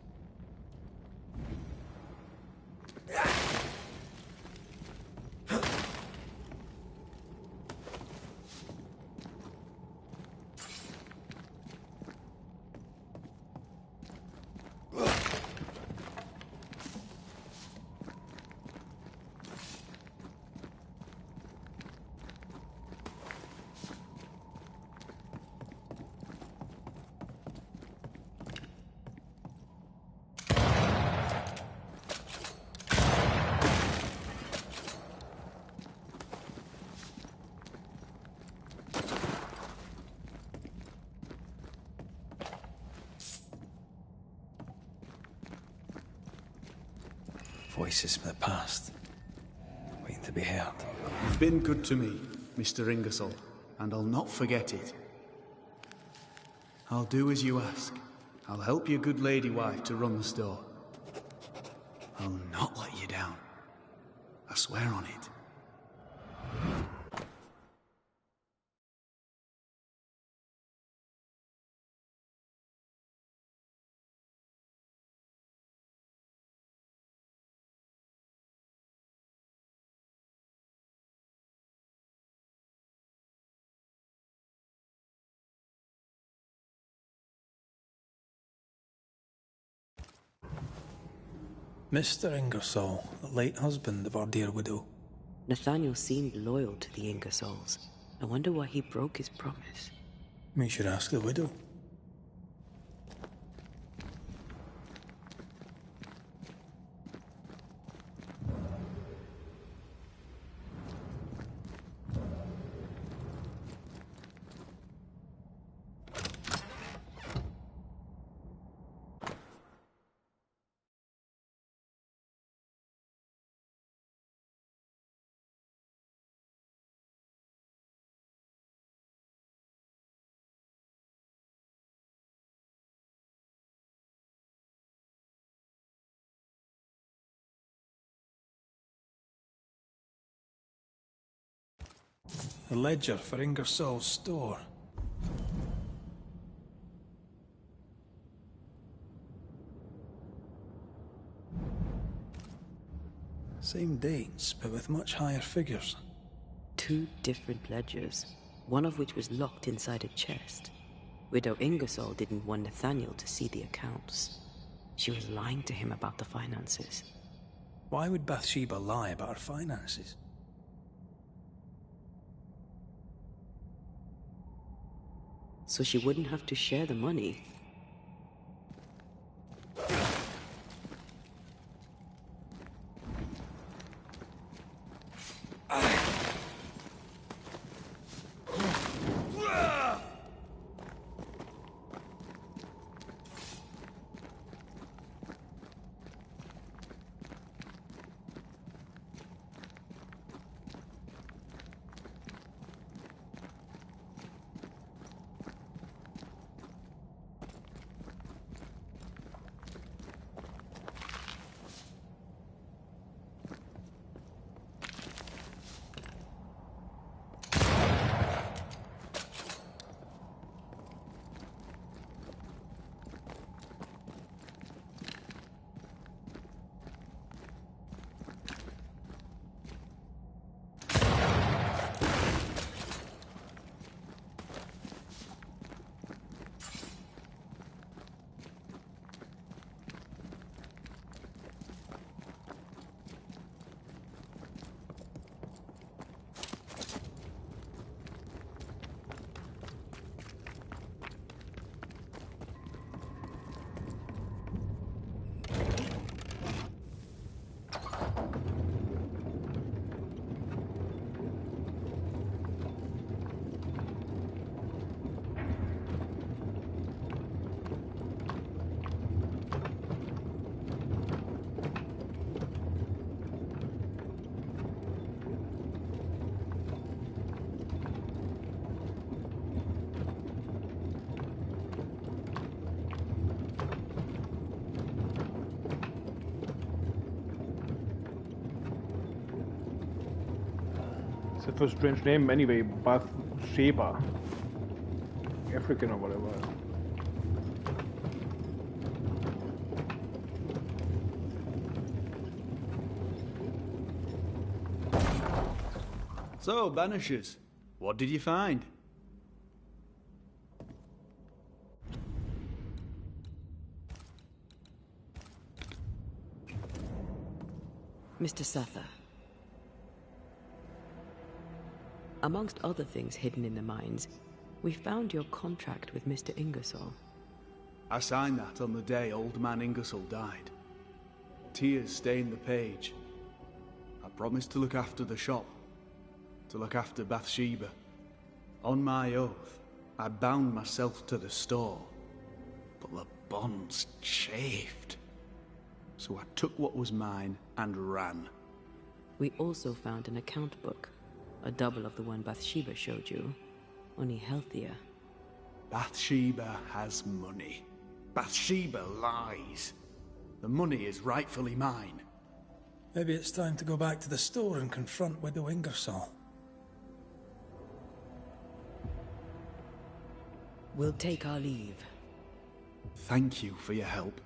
Voices from the past, waiting to be heard. You've been good to me, Mr. Ingersoll, and I'll not forget it. I'll do as you ask. I'll help your good lady wife to run the store. I'll not let you down. I swear on it. Mr. Ingersoll, the late husband of our dear widow. Nathaniel seemed loyal to the Ingersolls. I wonder why he broke his promise. We should ask the widow. The ledger for Ingersoll's store. Same dates, but with much higher figures. 2 different ledgers, one of which was locked inside a chest. Widow Ingersoll didn't want Nathaniel to see the accounts. She was lying to him about the finances. Why would Bathsheba lie about her finances? So she wouldn't have to share the money. the first strange name anyway, Bathsheba. African or whatever. So, Banishers, what did you find? Mr. Suther. Amongst other things hidden in the mines, we found your contract with Mr. Ingersoll. I signed that on the day old man Ingersoll died. Tears stained the page. I promised to look after the shop, to look after Bathsheba. On my oath, I bound myself to the store, but the bonds chafed. So I took what was mine and ran. We also found an account book, a double of the one Bathsheba showed you, only healthier. Bathsheba has money. Bathsheba lies. The money is rightfully mine. Maybe it's time to go back to the store and confront Widow Ingersoll. We'll take our leave. Thank you for your help.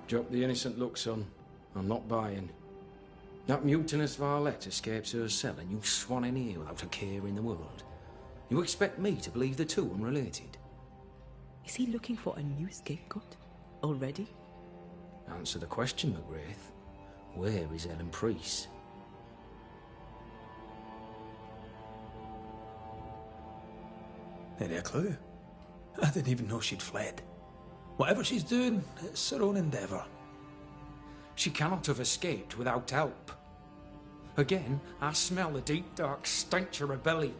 Drop the innocent look, son. I'm not buying. That mutinous varlet escapes her cell and you swan in here without a care in the world. You expect me to believe the two unrelated? Is he looking for a new scapegoat? Already? Answer the question, McGrath. Where is Ellen Priest? Any a clue? I didn't even know she'd fled. Whatever she's doing, it's her own endeavour. She cannot have escaped without help. Again, I smell the deep, dark stench of rebellion.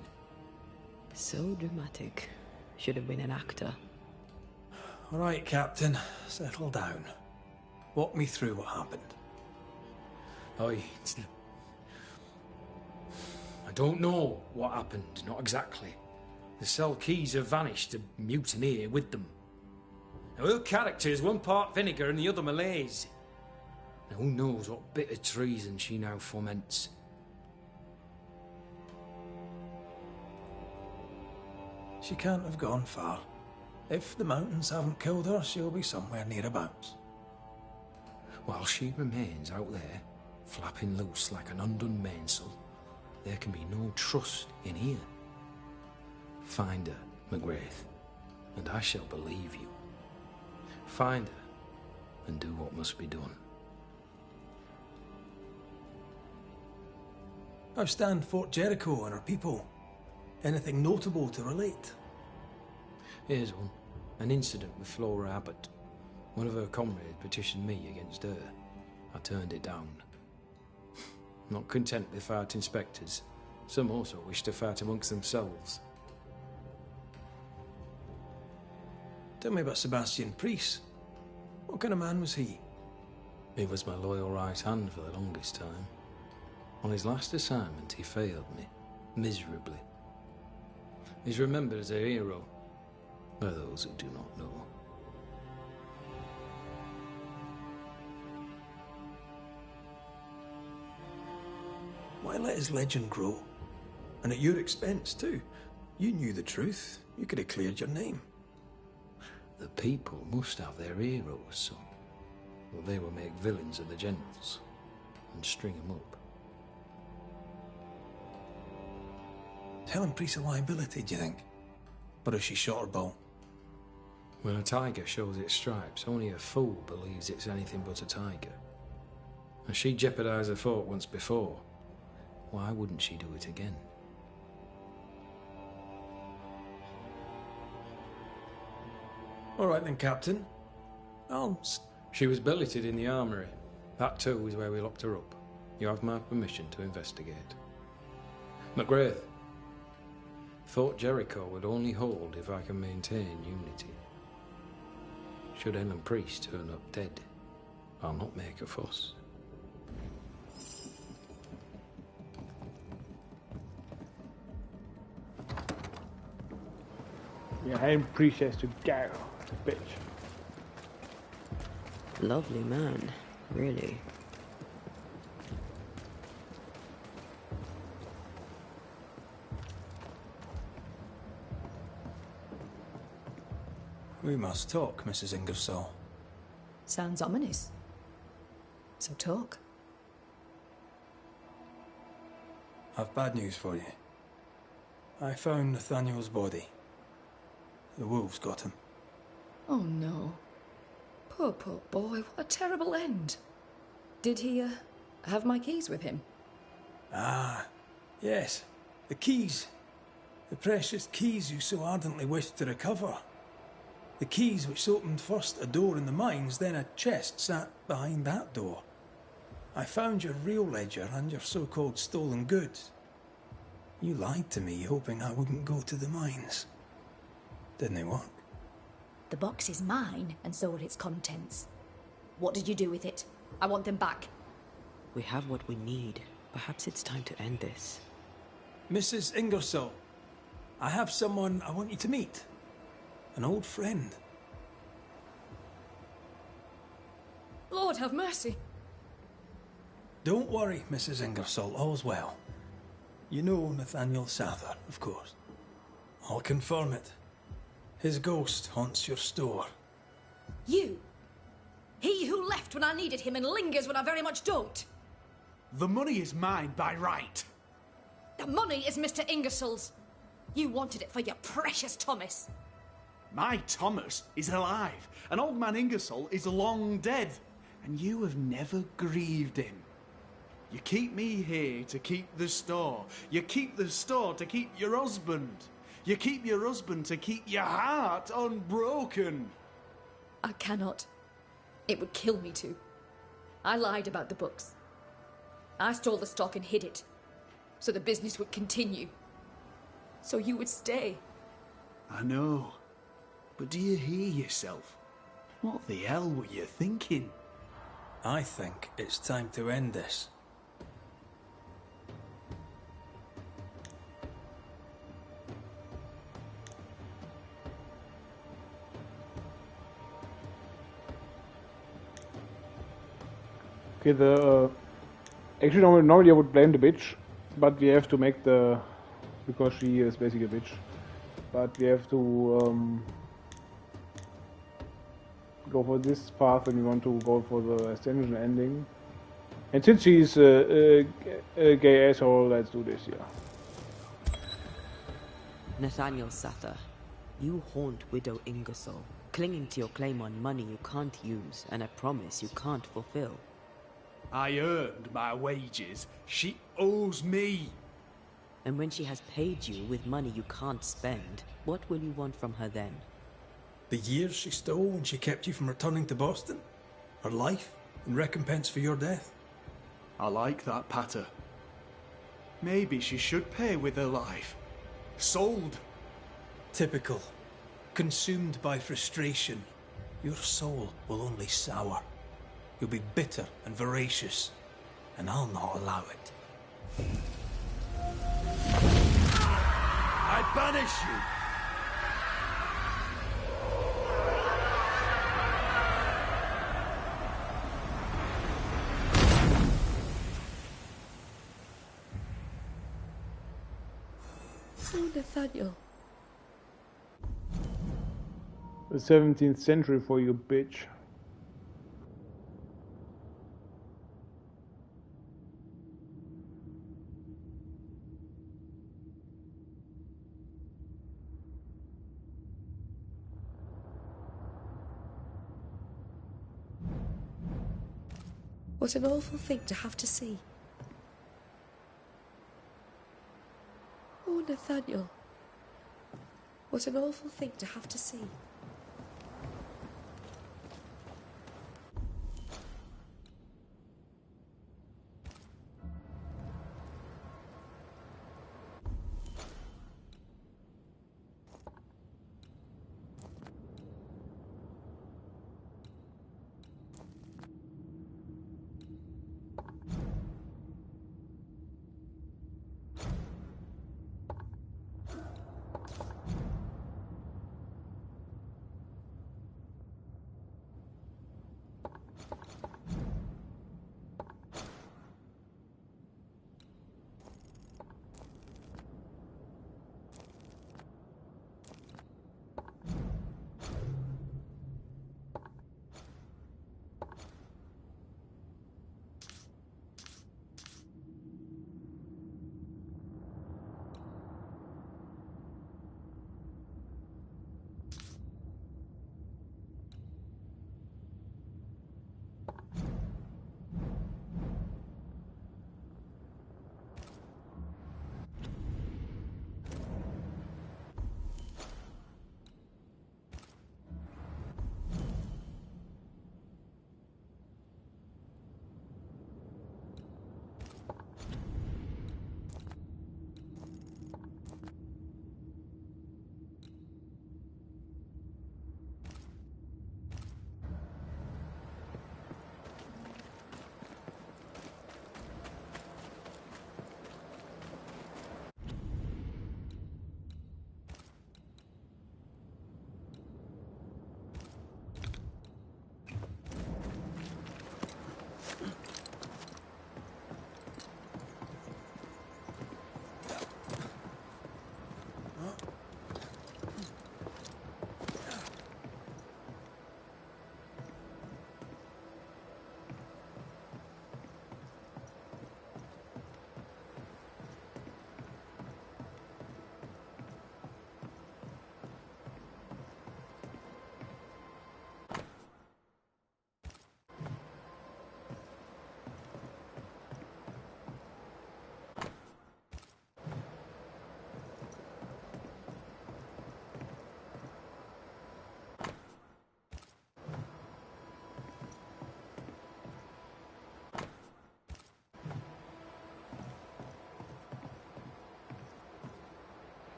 So dramatic. Should have been an actor. All right, Captain. Settle down. Walk me through what happened. I don't know what happened, not exactly. The cell keys have vanished, the mutineer with them. Now, her character is one part vinegar and the other malaise. Now, who knows what bitter treason she now foments. She can't have gone far. If the mountains haven't killed her, she'll be somewhere nearabouts. While she remains out there, flapping loose like an undone mainsail, there can be no trust in here. Find her, McGrath, and I shall believe you. Find her, and do what must be done. How stand Fort Jericho and her people? Anything notable to relate? Here's one. An incident with Flora Abbott. One of her comrades petitioned me against her. I turned it down. Not content with fighting spectres, some also wish to fight amongst themselves. Tell me about Sebastian Priest. What kind of man was he? He was my loyal right hand for the longest time. On his last assignment, he failed me, miserably. He's remembered as a hero by those who do not know. Why let his legend grow? And at your expense, too. You knew the truth. You could have cleared your name. The people must have their heroes, son. Or they will make villains of the generals and string them up. Is Helen Priest a liability, do you think? Or has she shot her bow? When a tiger shows its stripes, only a fool believes it's anything but a tiger. And she jeopardised her fort once before. Why wouldn't she do it again? All right then, Captain. She was billeted in the armoury. That too is where we locked her up. You have my permission to investigate. McGrath. Fort Jericho would only hold if I can maintain unity. Should Helen Priest turn up dead, I'll not make a fuss. Yeah, Helen Priest has to go, bitch. Lovely man, really. We must talk, Mrs. Ingersoll. Sounds ominous. So talk. I've bad news for you. I found Nathaniel's body. The wolves got him. Oh no. Poor boy, what a terrible end. Did he, have my keys with him? Ah, yes. The keys. The precious keys you so ardently wished to recover. The keys which opened first a door in the mines, then a chest sat behind that door. I found your real ledger and your so-called stolen goods. You lied to me, hoping I wouldn't go to the mines. Didn't it work? The box is mine, and so are its contents. What did you do with it? I want them back. We have what we need. Perhaps it's time to end this. Mrs. Ingersoll, I have someone I want you to meet. An old friend. Lord have mercy. Don't worry, Mrs. Ingersoll, all's well. You know Nathaniel Sather, of course. I'll confirm it. His ghost haunts your store. You? He who left when I needed him and lingers when I very much don't? The money is mine by right. The money is Mr. Ingersoll's. You wanted it for your precious Thomas. My Thomas is alive, and old man Ingersoll is long dead, and you have never grieved him. You keep me here to keep the store. You keep the store to keep your husband. You keep your husband to keep your heart unbroken. I cannot. It would kill me to. I lied about the books. I stole the stock and hid it, so the business would continue. So you would stay. I know. But do you hear yourself? What the hell were you thinking? I think it's time to end this. Okay, actually normally I would blame the bitch, but we have to make because she is basically a bitch. But we have to go for this path when we want to go for the extension ending. And since she's a gay asshole, let's do this, yeah. Nathaniel Sather, you haunt Widow Ingersoll, clinging to your claim on money you can't use and a promise you can't fulfill. I earned my wages. She owes me. And when she has paid you with money you can't spend, what will you want from her then? The years she stole when she kept you from returning to Boston? Her life in recompense for your death? I like that patter. Maybe she should pay with her life. Sold. Typical. Consumed by frustration. Your soul will only sour. You'll be bitter and voracious, and I'll not allow it. I banish you! Oh, Nathaniel. The 17th century for you, bitch. What an awful thing to have to see. Oh, Nathaniel. What an awful thing to have to see.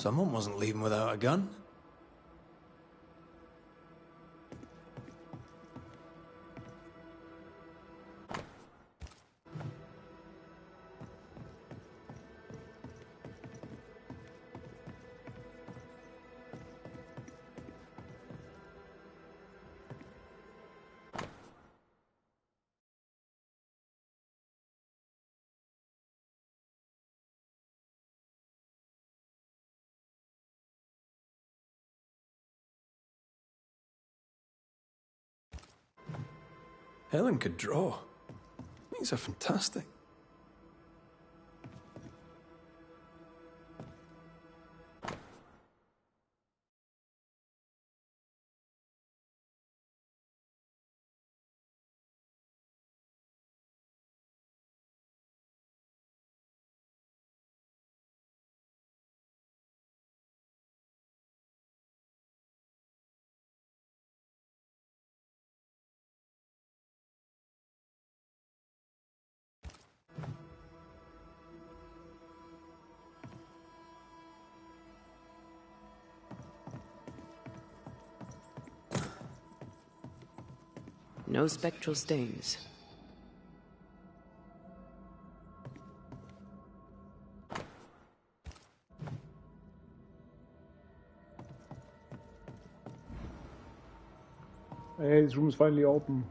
Someone wasn't leaving without a gun. Helen could draw. These are fantastic. No spectral stains. Hey, this room is finally open.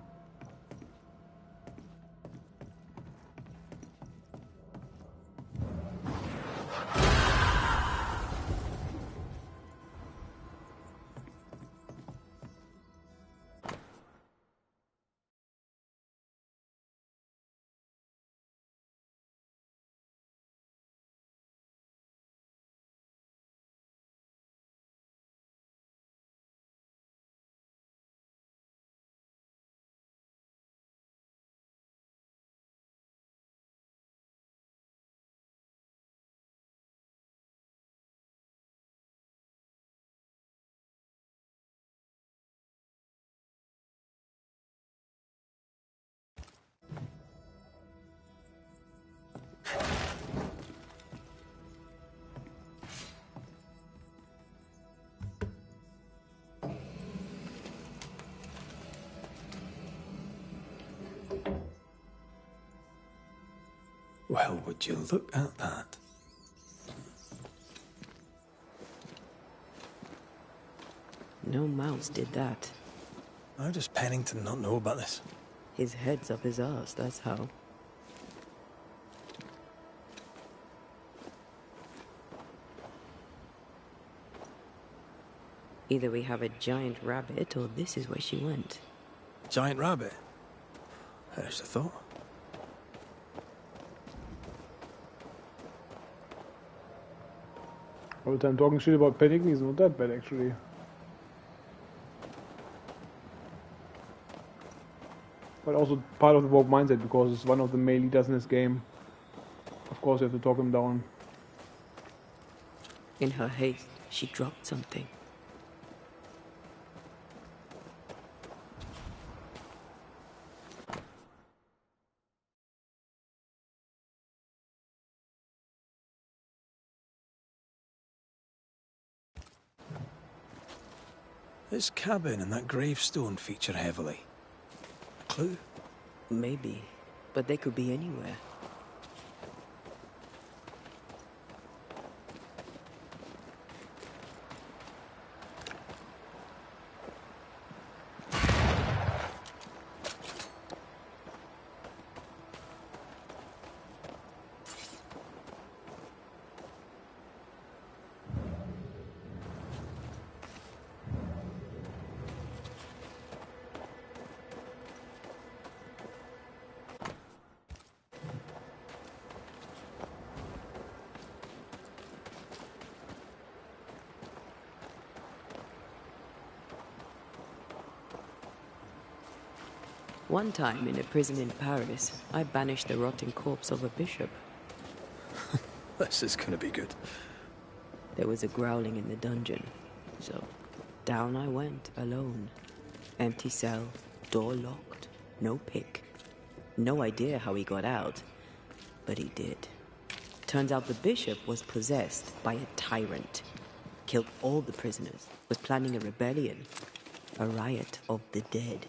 Well, would you look at that? No mouse did that. How does Pennington not know about this? His head's up his arse, that's how. Either we have a giant rabbit, or this is where she went. Giant rabbit? There's a thought. All the time talking shit about Pennington is not that bad, actually. But also part of the woke mindset, because it's one of the male leaders in this game. Of course you have to talk him down. In her haste, she dropped something. This cabin and that gravestone feature heavily. A clue? Maybe, but they could be anywhere. One time, in a prison in Paris, I banished the rotting corpse of a bishop. This is gonna be good. There was a growling in the dungeon, so down I went, alone. Empty cell, door locked, no pick. No idea how he got out, but he did. Turns out the bishop was possessed by a tyrant. Killed all the prisoners, was planning a rebellion. A riot of the dead.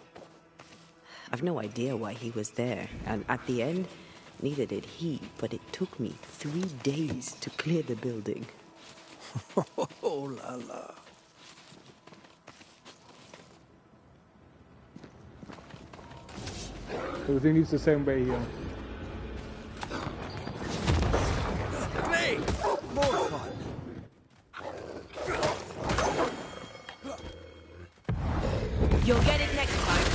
I've no idea why he was there, and at the end, neither did he, but it took me 3 days to clear the building. Oh la la. Everything is the same way here. Hey! More fun! You'll get it next time.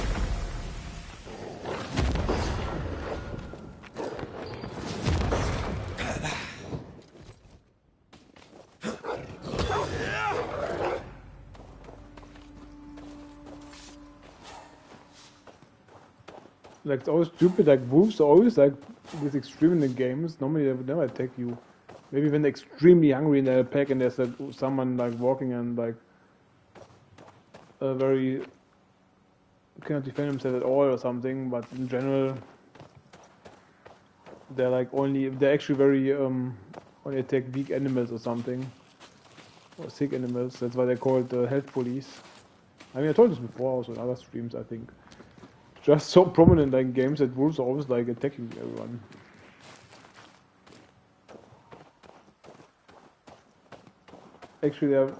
Like, it's always stupid, like, wolves are always, like, this extreme in the games. Normally they would never attack you. Maybe when they're extremely hungry in their pack and there's, like, someone, like, walking and, like, very... cannot defend himself at all or something, but in general... They're, like, they're actually very, only attack weak animals or something. Or sick animals, that's why they're called health police. I mean, I told this before also in other streams, I think. just so prominent in games that wolves are always like attacking everyone. Actually, they're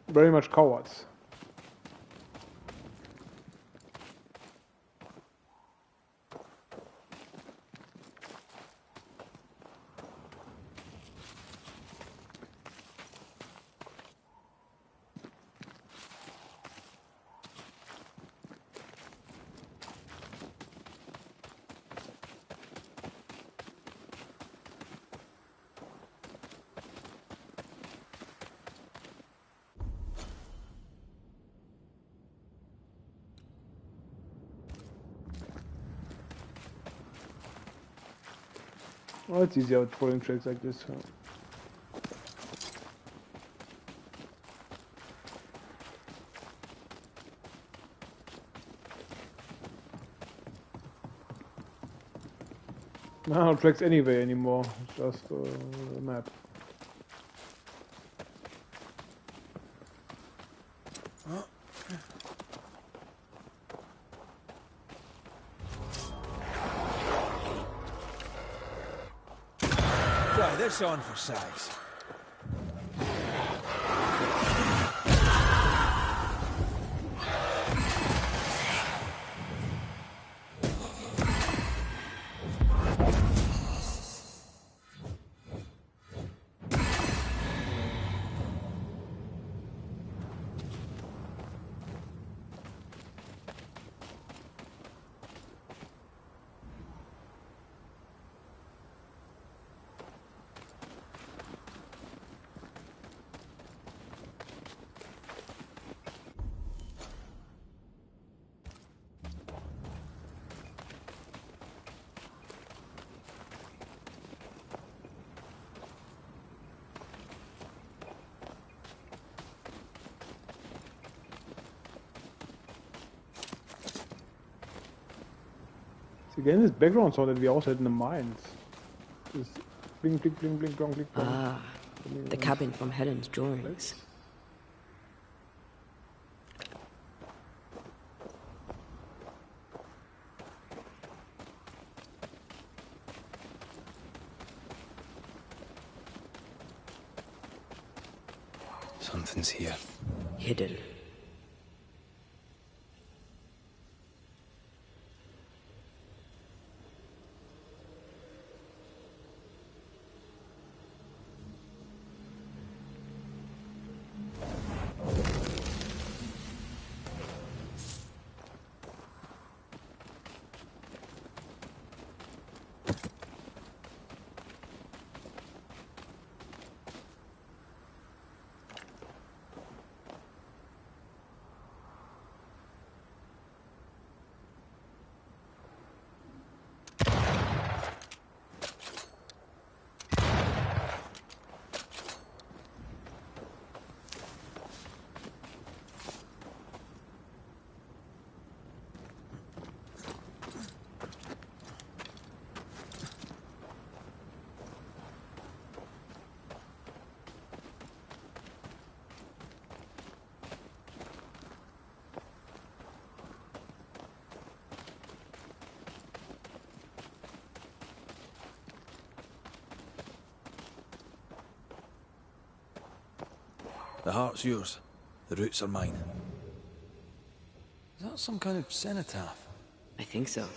very much cowards. Oh, it's easier with following tracks like this. No tracks anyway anymore. It's just a map. Try this on for size. Again, this background sound that we also had in the mines. This blink, blink, blink, blink, blink, blink. Ah, the cabin from Helen's drawings. Something's here. Hidden. The heart's yours. The roots are mine. Is that some kind of cenotaph? I think so.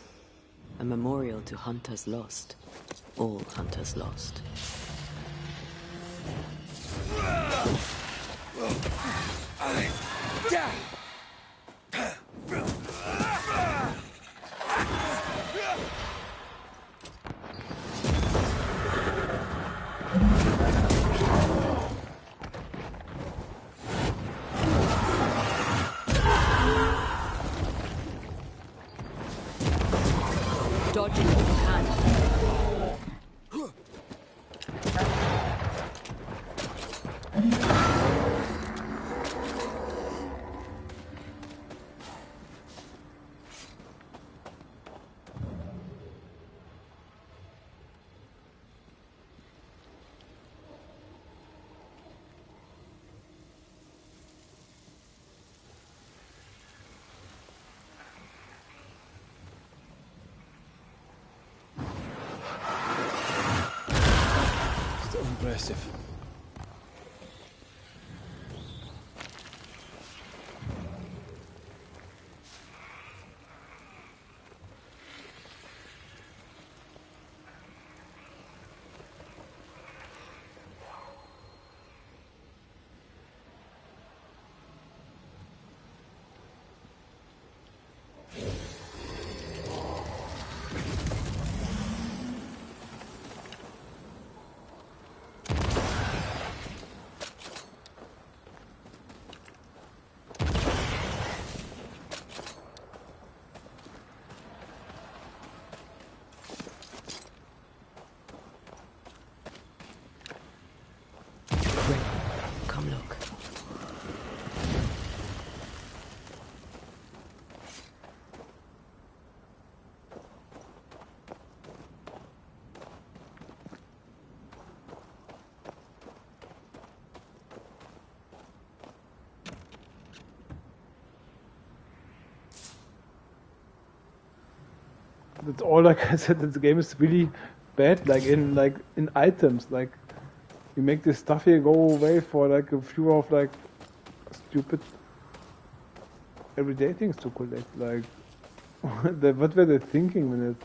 A memorial to hunters lost. All hunters lost. Dodging if you can. Impressive. Come look. That's all. Like I said, this game is really bad. Like in items, like you make this stuff here go away for like a few of like stupid everyday things to collect. Like what were they thinking when they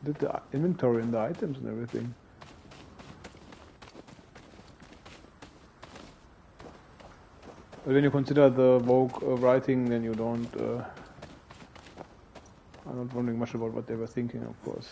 did the inventory and the items and everything? But when you consider the Vogue writing, then you don't. I'm not wondering much about what they were thinking, of course.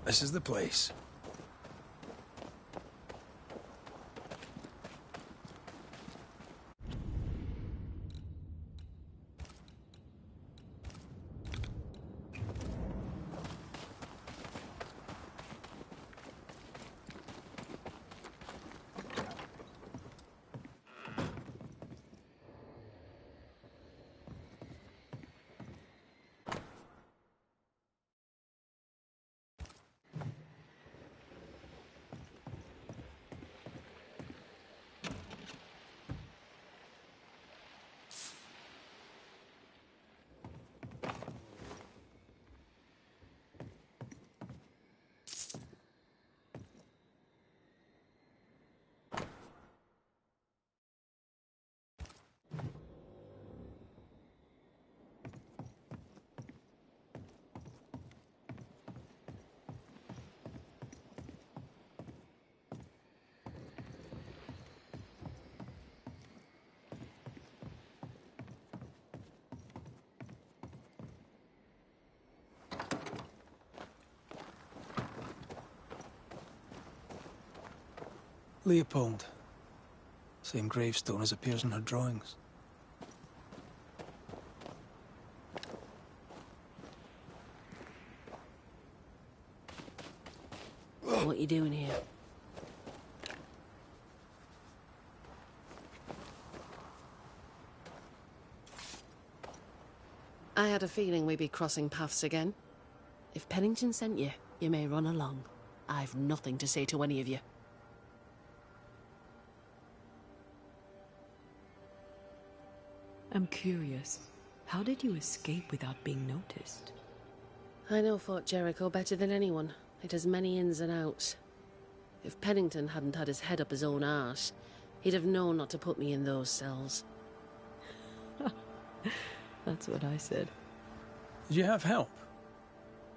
This is the place. Leopold. Same gravestone as appears in her drawings. What you doing here? I had a feeling we'd be crossing paths again. If Pennington sent you, you may run along. I've nothing to say to any of you. I'm curious. How did you escape without being noticed? I know Fort Jericho better than anyone. It has many ins and outs. If Pennington hadn't had his head up his own arse, he'd have known not to put me in those cells. That's what I said. Did you have help?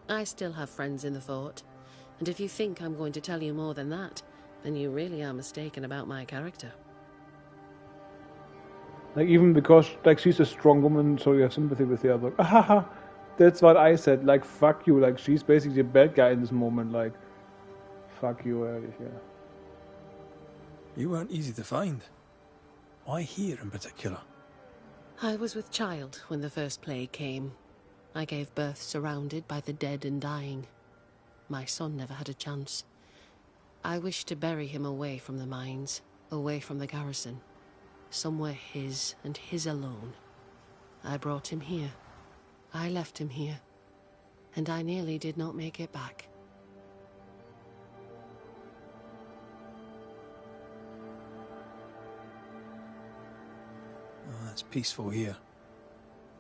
I still have friends in the fort, and if you think I'm going to tell you more than that, then you really are mistaken about my character. Like, even because, like, she's a strong woman, so you have sympathy with her. Like, ahaha, that's what I said. Like, fuck you. Like, she's basically a bad guy in this moment. Like, fuck you, Ehrlich, yeah. You weren't easy to find. Why here in particular? I was with child when the first plague came. I gave birth surrounded by the dead and dying. My son never had a chance. I wished to bury him away from the mines, away from the garrison. Somewhere his and his alone. I brought him here. I left him here. And I nearly did not make it back. Oh, it's peaceful here.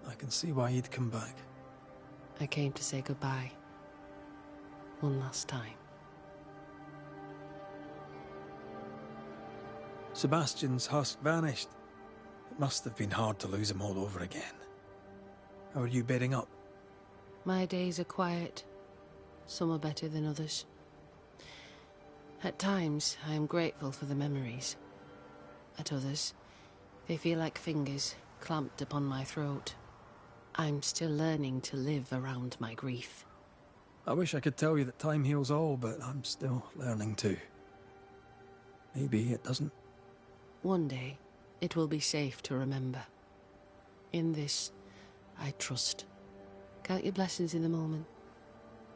I can see why you'd come back. I came to say goodbye. One last time. Sebastian's husk vanished. It must have been hard to lose him all over again. How are you bedding up? My days are quiet. Some are better than others. At times, I am grateful for the memories. At others, they feel like fingers clamped upon my throat. I'm still learning to live around my grief. I wish I could tell you that time heals all, but I'm still learning too. Maybe it doesn't. One day, it will be safe to remember. In this, I trust. Count your blessings in the moment,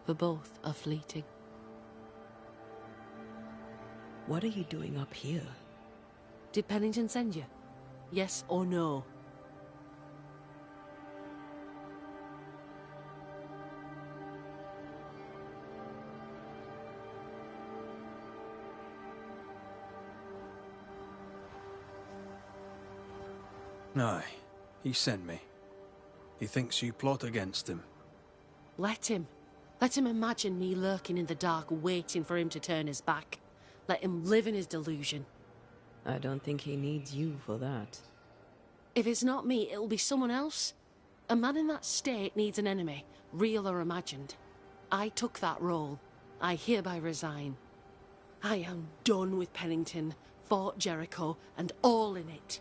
for both are fleeting. What are you doing up here? Did Pennington send you? Yes or no? Aye, he sent me. He thinks you plot against him. Let him. Let him imagine me lurking in the dark, waiting for him to turn his back. Let him live in his delusion. I don't think he needs you for that. If it's not me, it'll be someone else. A man in that state needs an enemy, real or imagined. I took that role. I hereby resign. I am done with Pennington, Fort Jericho, and all in it.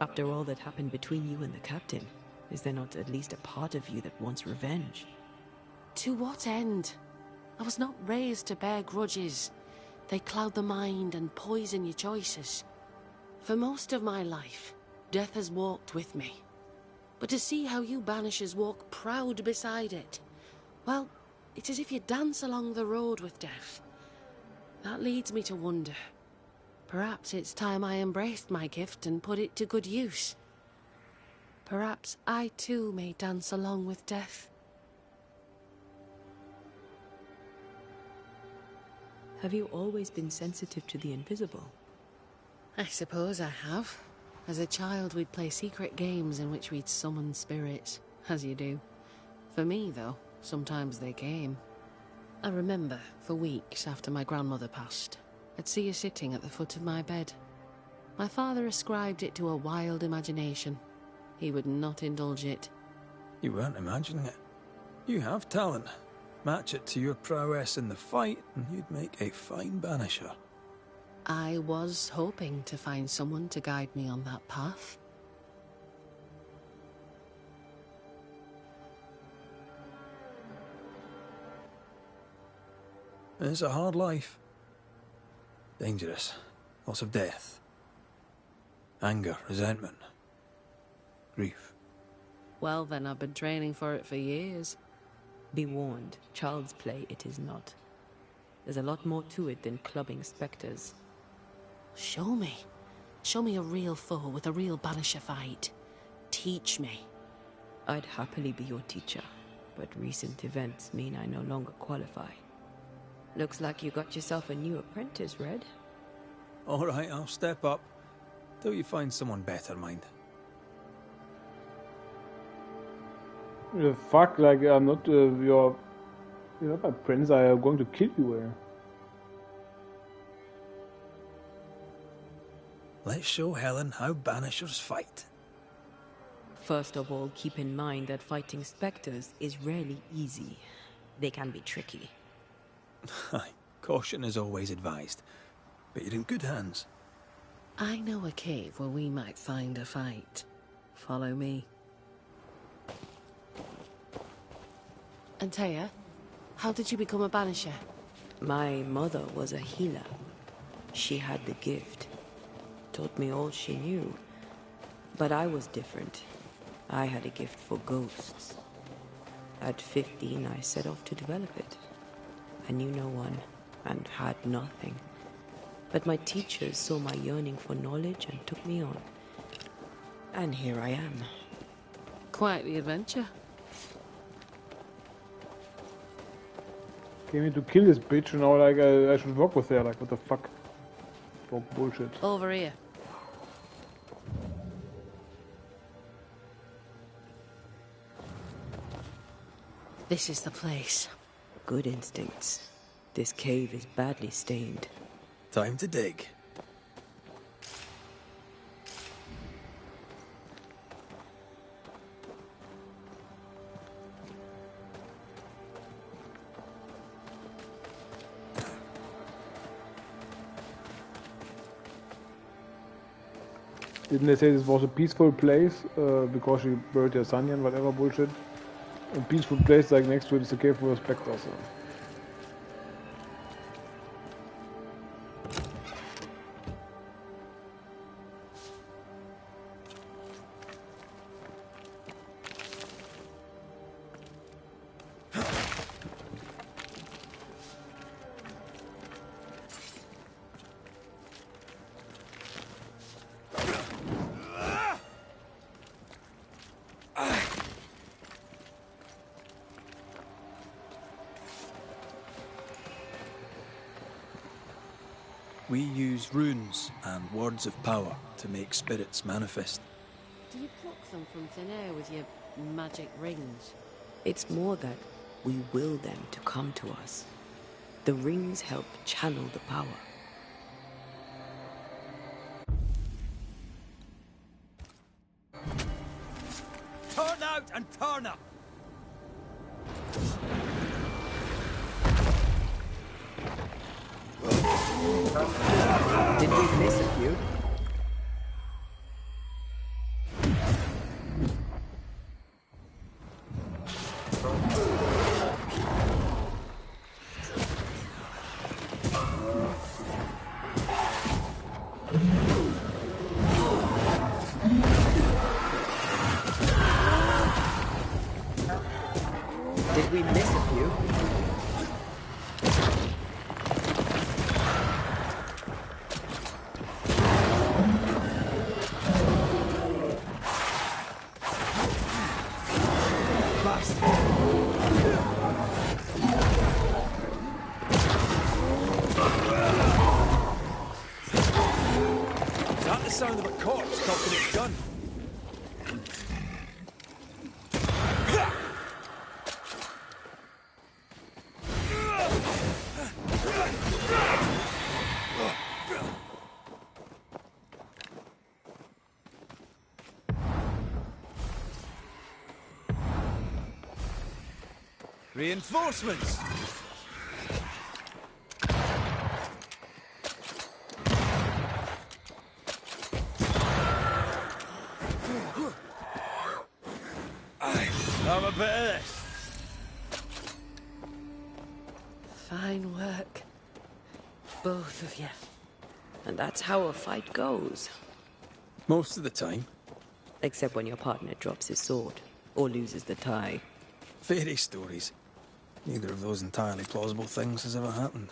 After all that happened between you and the captain, is there not at least a part of you that wants revenge? To what end? I was not raised to bear grudges. They cloud the mind and poison your choices. For most of my life, death has walked with me. But to see how you Banishers walk proud beside it, well, it's as if you dance along the road with death. That leads me to wonder. Perhaps it's time I embraced my gift and put it to good use. Perhaps I too may dance along with death. Have you always been sensitive to the invisible? I suppose I have. As a child, we'd play secret games in which we'd summon spirits, as you do. For me, though, sometimes they came. I remember, for weeks after my grandmother passed, I'd see her sitting at the foot of my bed. My father ascribed it to a wild imagination. He would not indulge it. You weren't imagining it. You have talent. Match it to your prowess in the fight, and you'd make a fine banisher. I was hoping to find someone to guide me on that path. It's a hard life. Dangerous. Lots of death. Anger, resentment. Grief. Well then, I've been training for it for years. Be warned, child's play it is not. There's a lot more to it than clubbing specters. Show me. Show me a real foe with a real Banisher fight. Teach me. I'd happily be your teacher, but recent events mean I no longer qualify. Looks like you got yourself a new apprentice, Red. All right, I'll step up. Till you find someone better, mind. The fuck, like, I'm not you're not my prince, I am going to kill you here. Let's show Helen how Banishers fight. First of all, keep in mind that fighting specters is rarely easy. They can be tricky. Caution is always advised, but you're in good hands. I know a cave where we might find a fight. Follow me. Antea, how did you become a Banisher? My mother was a healer. She had the gift. Taught me all she knew. But I was different. I had a gift for ghosts. At 15, I set off to develop it. I knew no one, and had nothing. But my teachers saw my yearning for knowledge and took me on. And here I am. Quite the adventure. Came in to kill this bitch, and now like I should work with her. Like, what the fuck? Talk bullshit. Over here. This is the place. Good instincts. This cave is badly stained. Time to dig. Didn't they say this was a peaceful place because she buried her son and whatever bullshit? A peaceful place like next to it is the cave for specters. So. We use runes and words of power to make spirits manifest. Do you pluck them from thin air with your magic rings? It's more that we will them to come to us. The rings help channel the power. Turn out and turn up! Did we miss a few? Did we miss a few? Is that the sound of a corpse cocking its gun? Reinforcements! Have a bit of this. Fine work. Both of you. And that's how a fight goes. Most of the time. Except when your partner drops his sword or loses the tie. Fairy stories. Neither of those entirely plausible things has ever happened.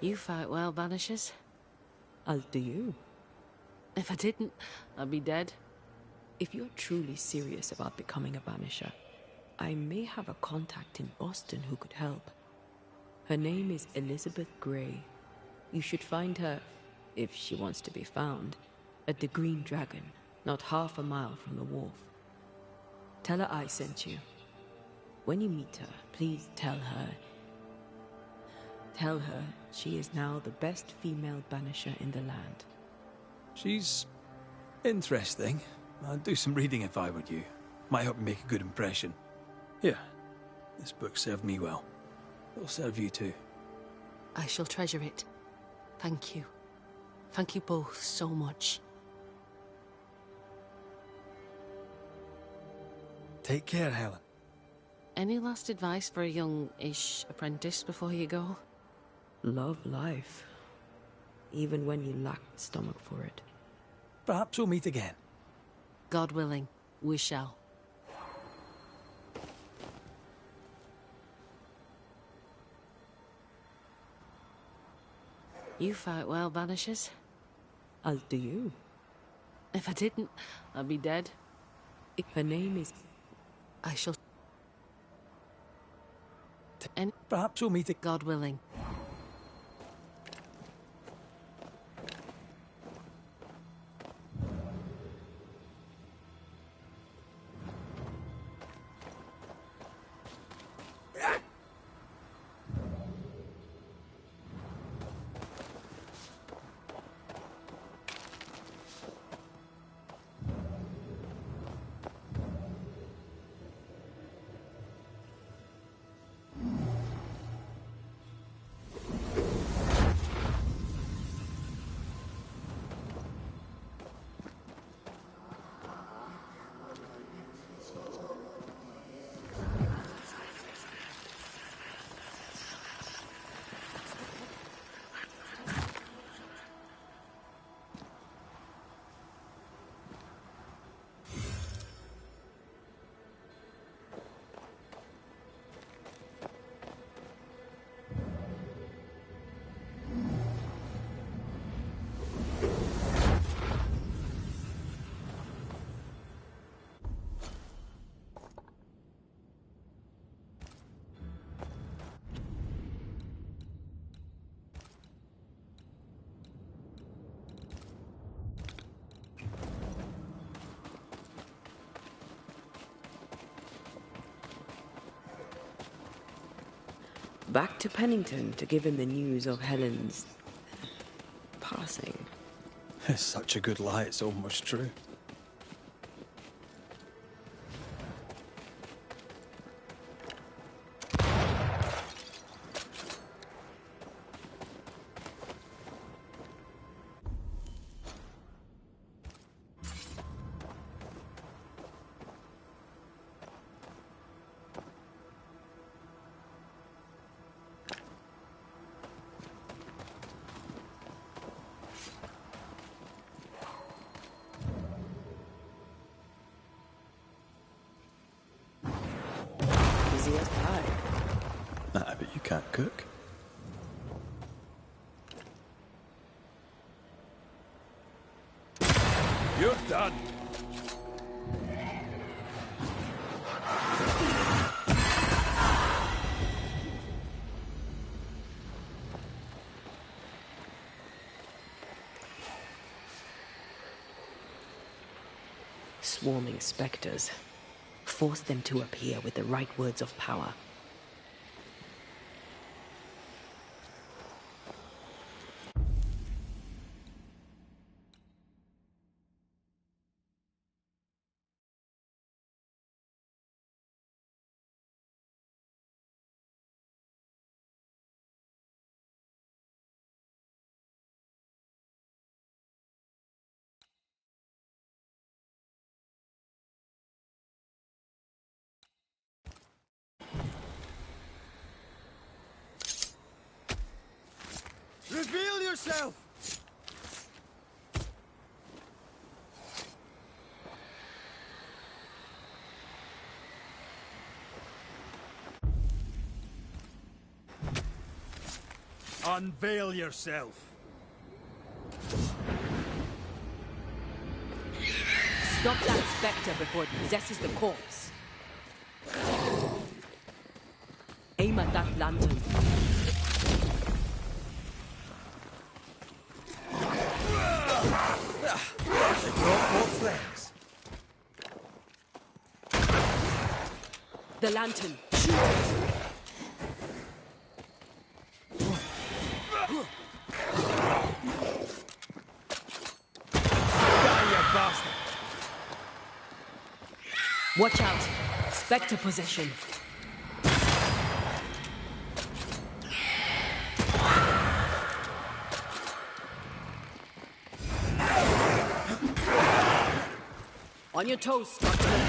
You fight well, Banishers. As do you. If I didn't, I'd be dead. If you're truly serious about becoming a Banisher, I may have a contact in Boston who could help. Her name is Elizabeth Grey. You should find her, if she wants to be found, at the Green Dragon, not half a mile from the wharf. Tell her I sent you. When you meet her, please tell her she is now the best female Banisher in the land. She's interesting. I'd do some reading if I were you. Might help you make a good impression. Here, this book served me well. It'll serve you too. I shall treasure it. Thank you. Thank you both so much. Take care, Helen. Any last advice for a young-ish apprentice before you go? Love life. Even when you lack the stomach for it. Perhaps we'll meet again. God willing, we shall. You fight well, Banishers. As do you. If I didn't, I'd be dead. Her name is... I shall... And perhaps we'll meet again. God willing. Back to Pennington to give him the news of Helen's... passing. It's such a good lie, it's almost true. I bet you can't cook. You're done. Swarming specters. Force them to appear with the right words of power. Reveal yourself! Unveil yourself. Stop that spectre before it possesses the corpse. Aim at that lantern. They brought more flames. The lantern. Shoot it! Watch out! Spectre possession. On your toes, Scotsman.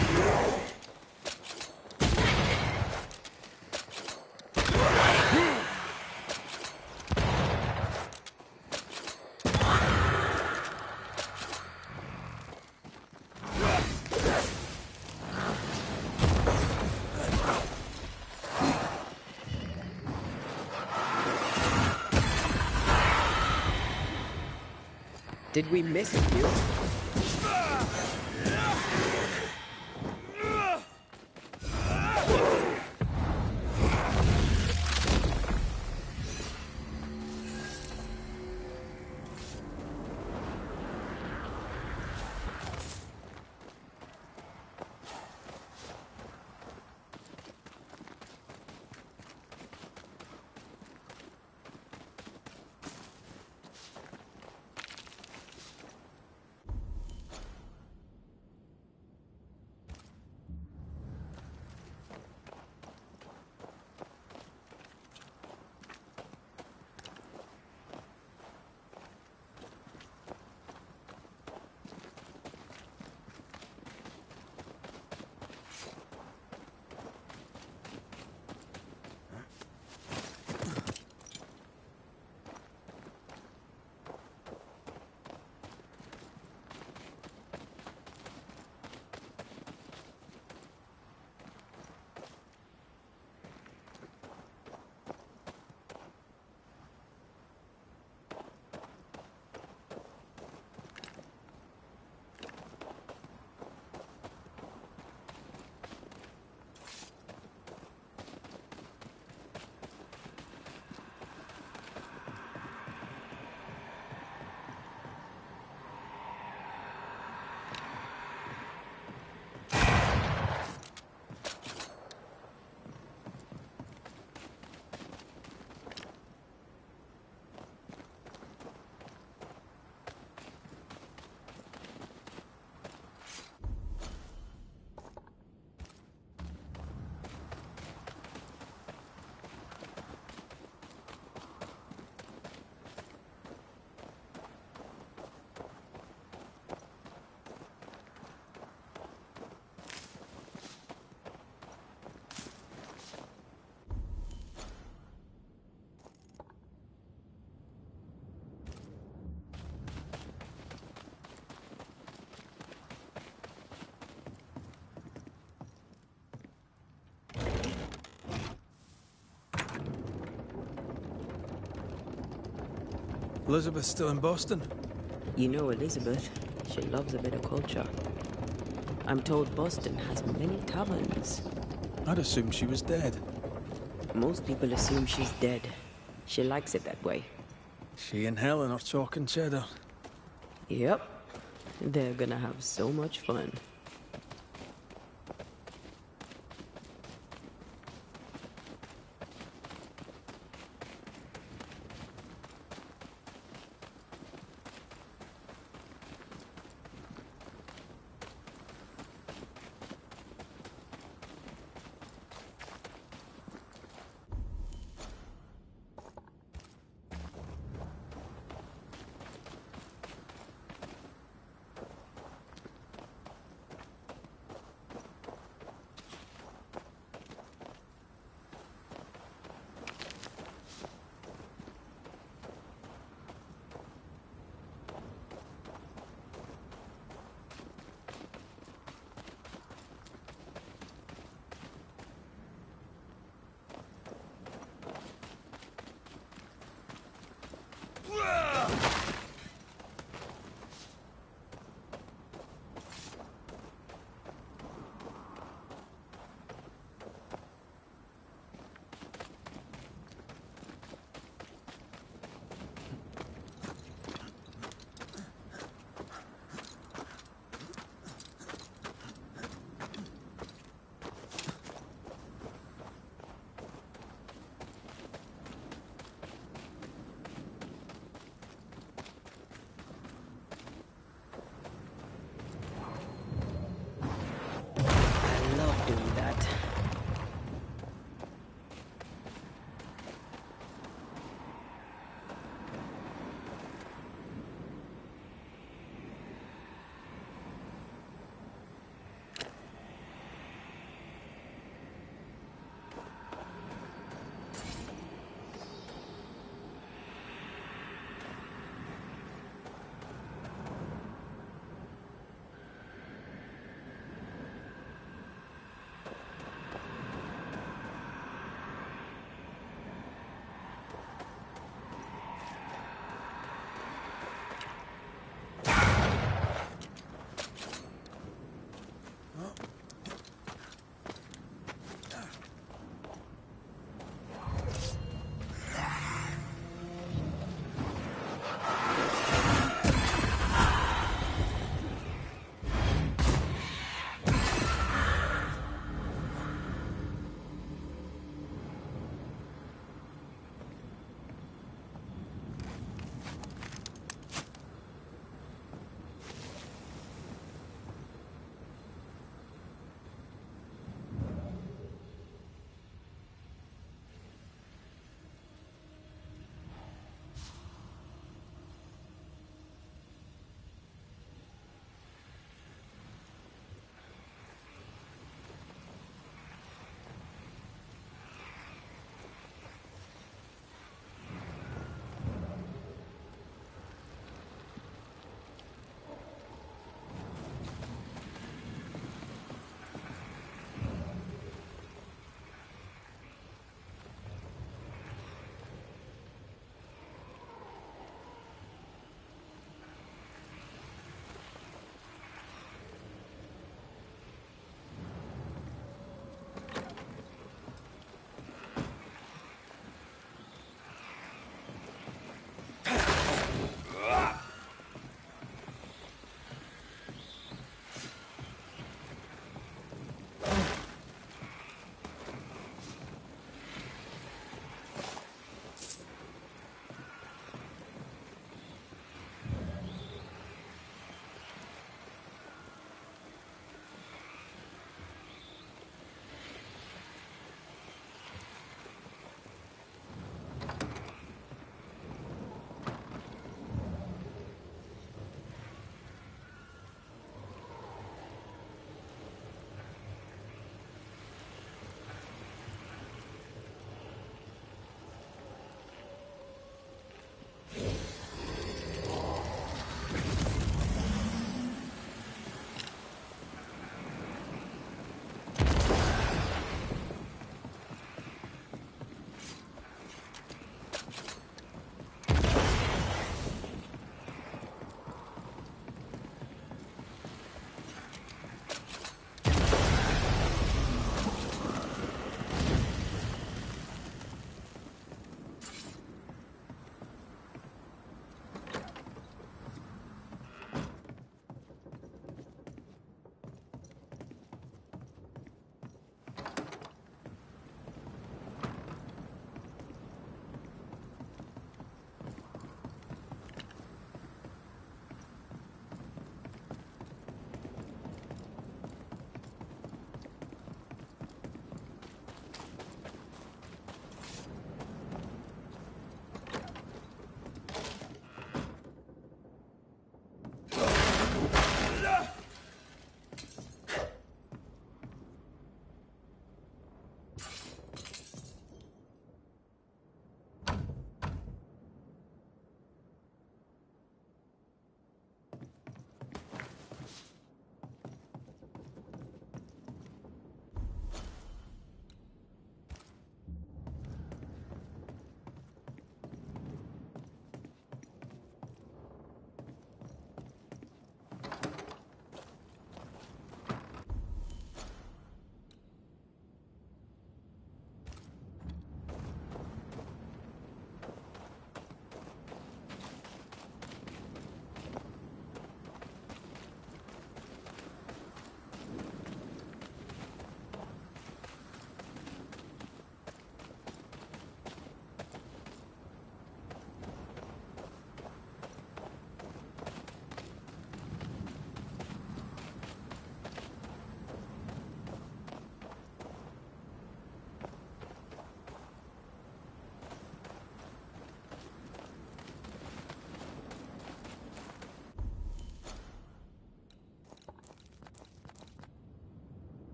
Did we miss a few? Elizabeth's still in Boston? You know Elizabeth. She loves a bit of culture. I'm told Boston has many taverns. I'd assumed she was dead. Most people assume she's dead. She likes it that way. She and Helen are talking cheddar. Yep. They're gonna have so much fun.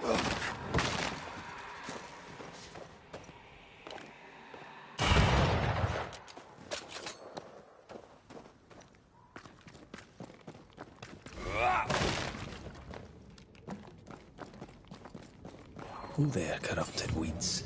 Who there, corrupted weeds?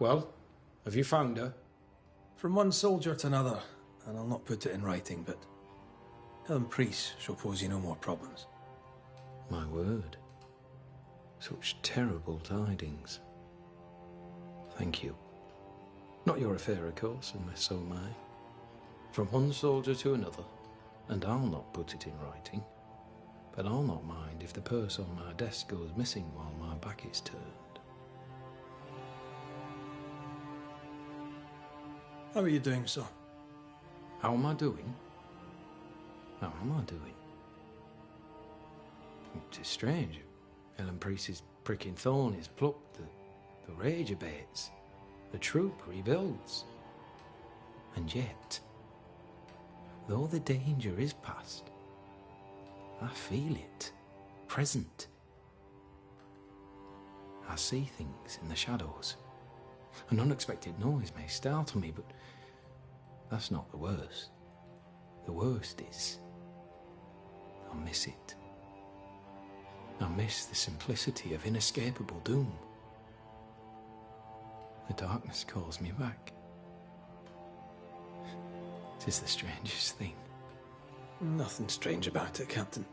Well, have you found her? From one soldier to another, and I'll not put it in writing, but Helen Priest shall pose you no more problems. My word. Such terrible tidings. Thank you. Not your affair, of course, unless so may. From one soldier to another, and I'll not put it in writing, but I'll not mind if the purse on my desk goes missing while my back is turned. How are you doing, sir? How am I doing? How am I doing? It is strange. Helen Priest's pricking thorn is plucked, the rage abates, the troop rebuilds. And yet, though the danger is past, I feel it, present. I see things in the shadows. An unexpected noise may startle me, but that's not the worst. The worst is, I miss it. I miss the simplicity of inescapable doom. The darkness calls me back. It is the strangest thing. Nothing strange about it, Captain.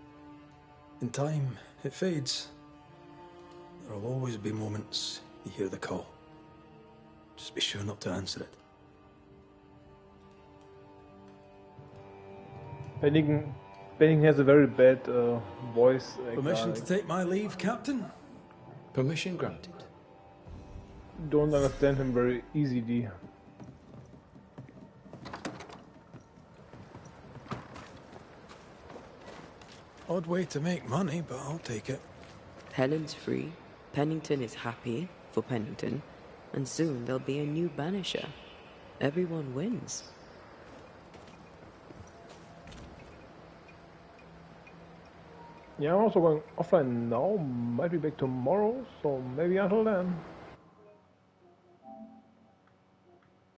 In time, it fades. There'll always be moments you hear the call. Just be sure not to answer it. Pennington has a very bad voice. Permission to take my leave, Captain? Permission granted. Don't understand him very easily. Odd way to make money, but I'll take it. Helen's free, Pennington is happy for Pennington, and soon there'll be a new Banisher. Everyone wins. Yeah, I'm also going offline now. Might be back tomorrow, so maybe until then.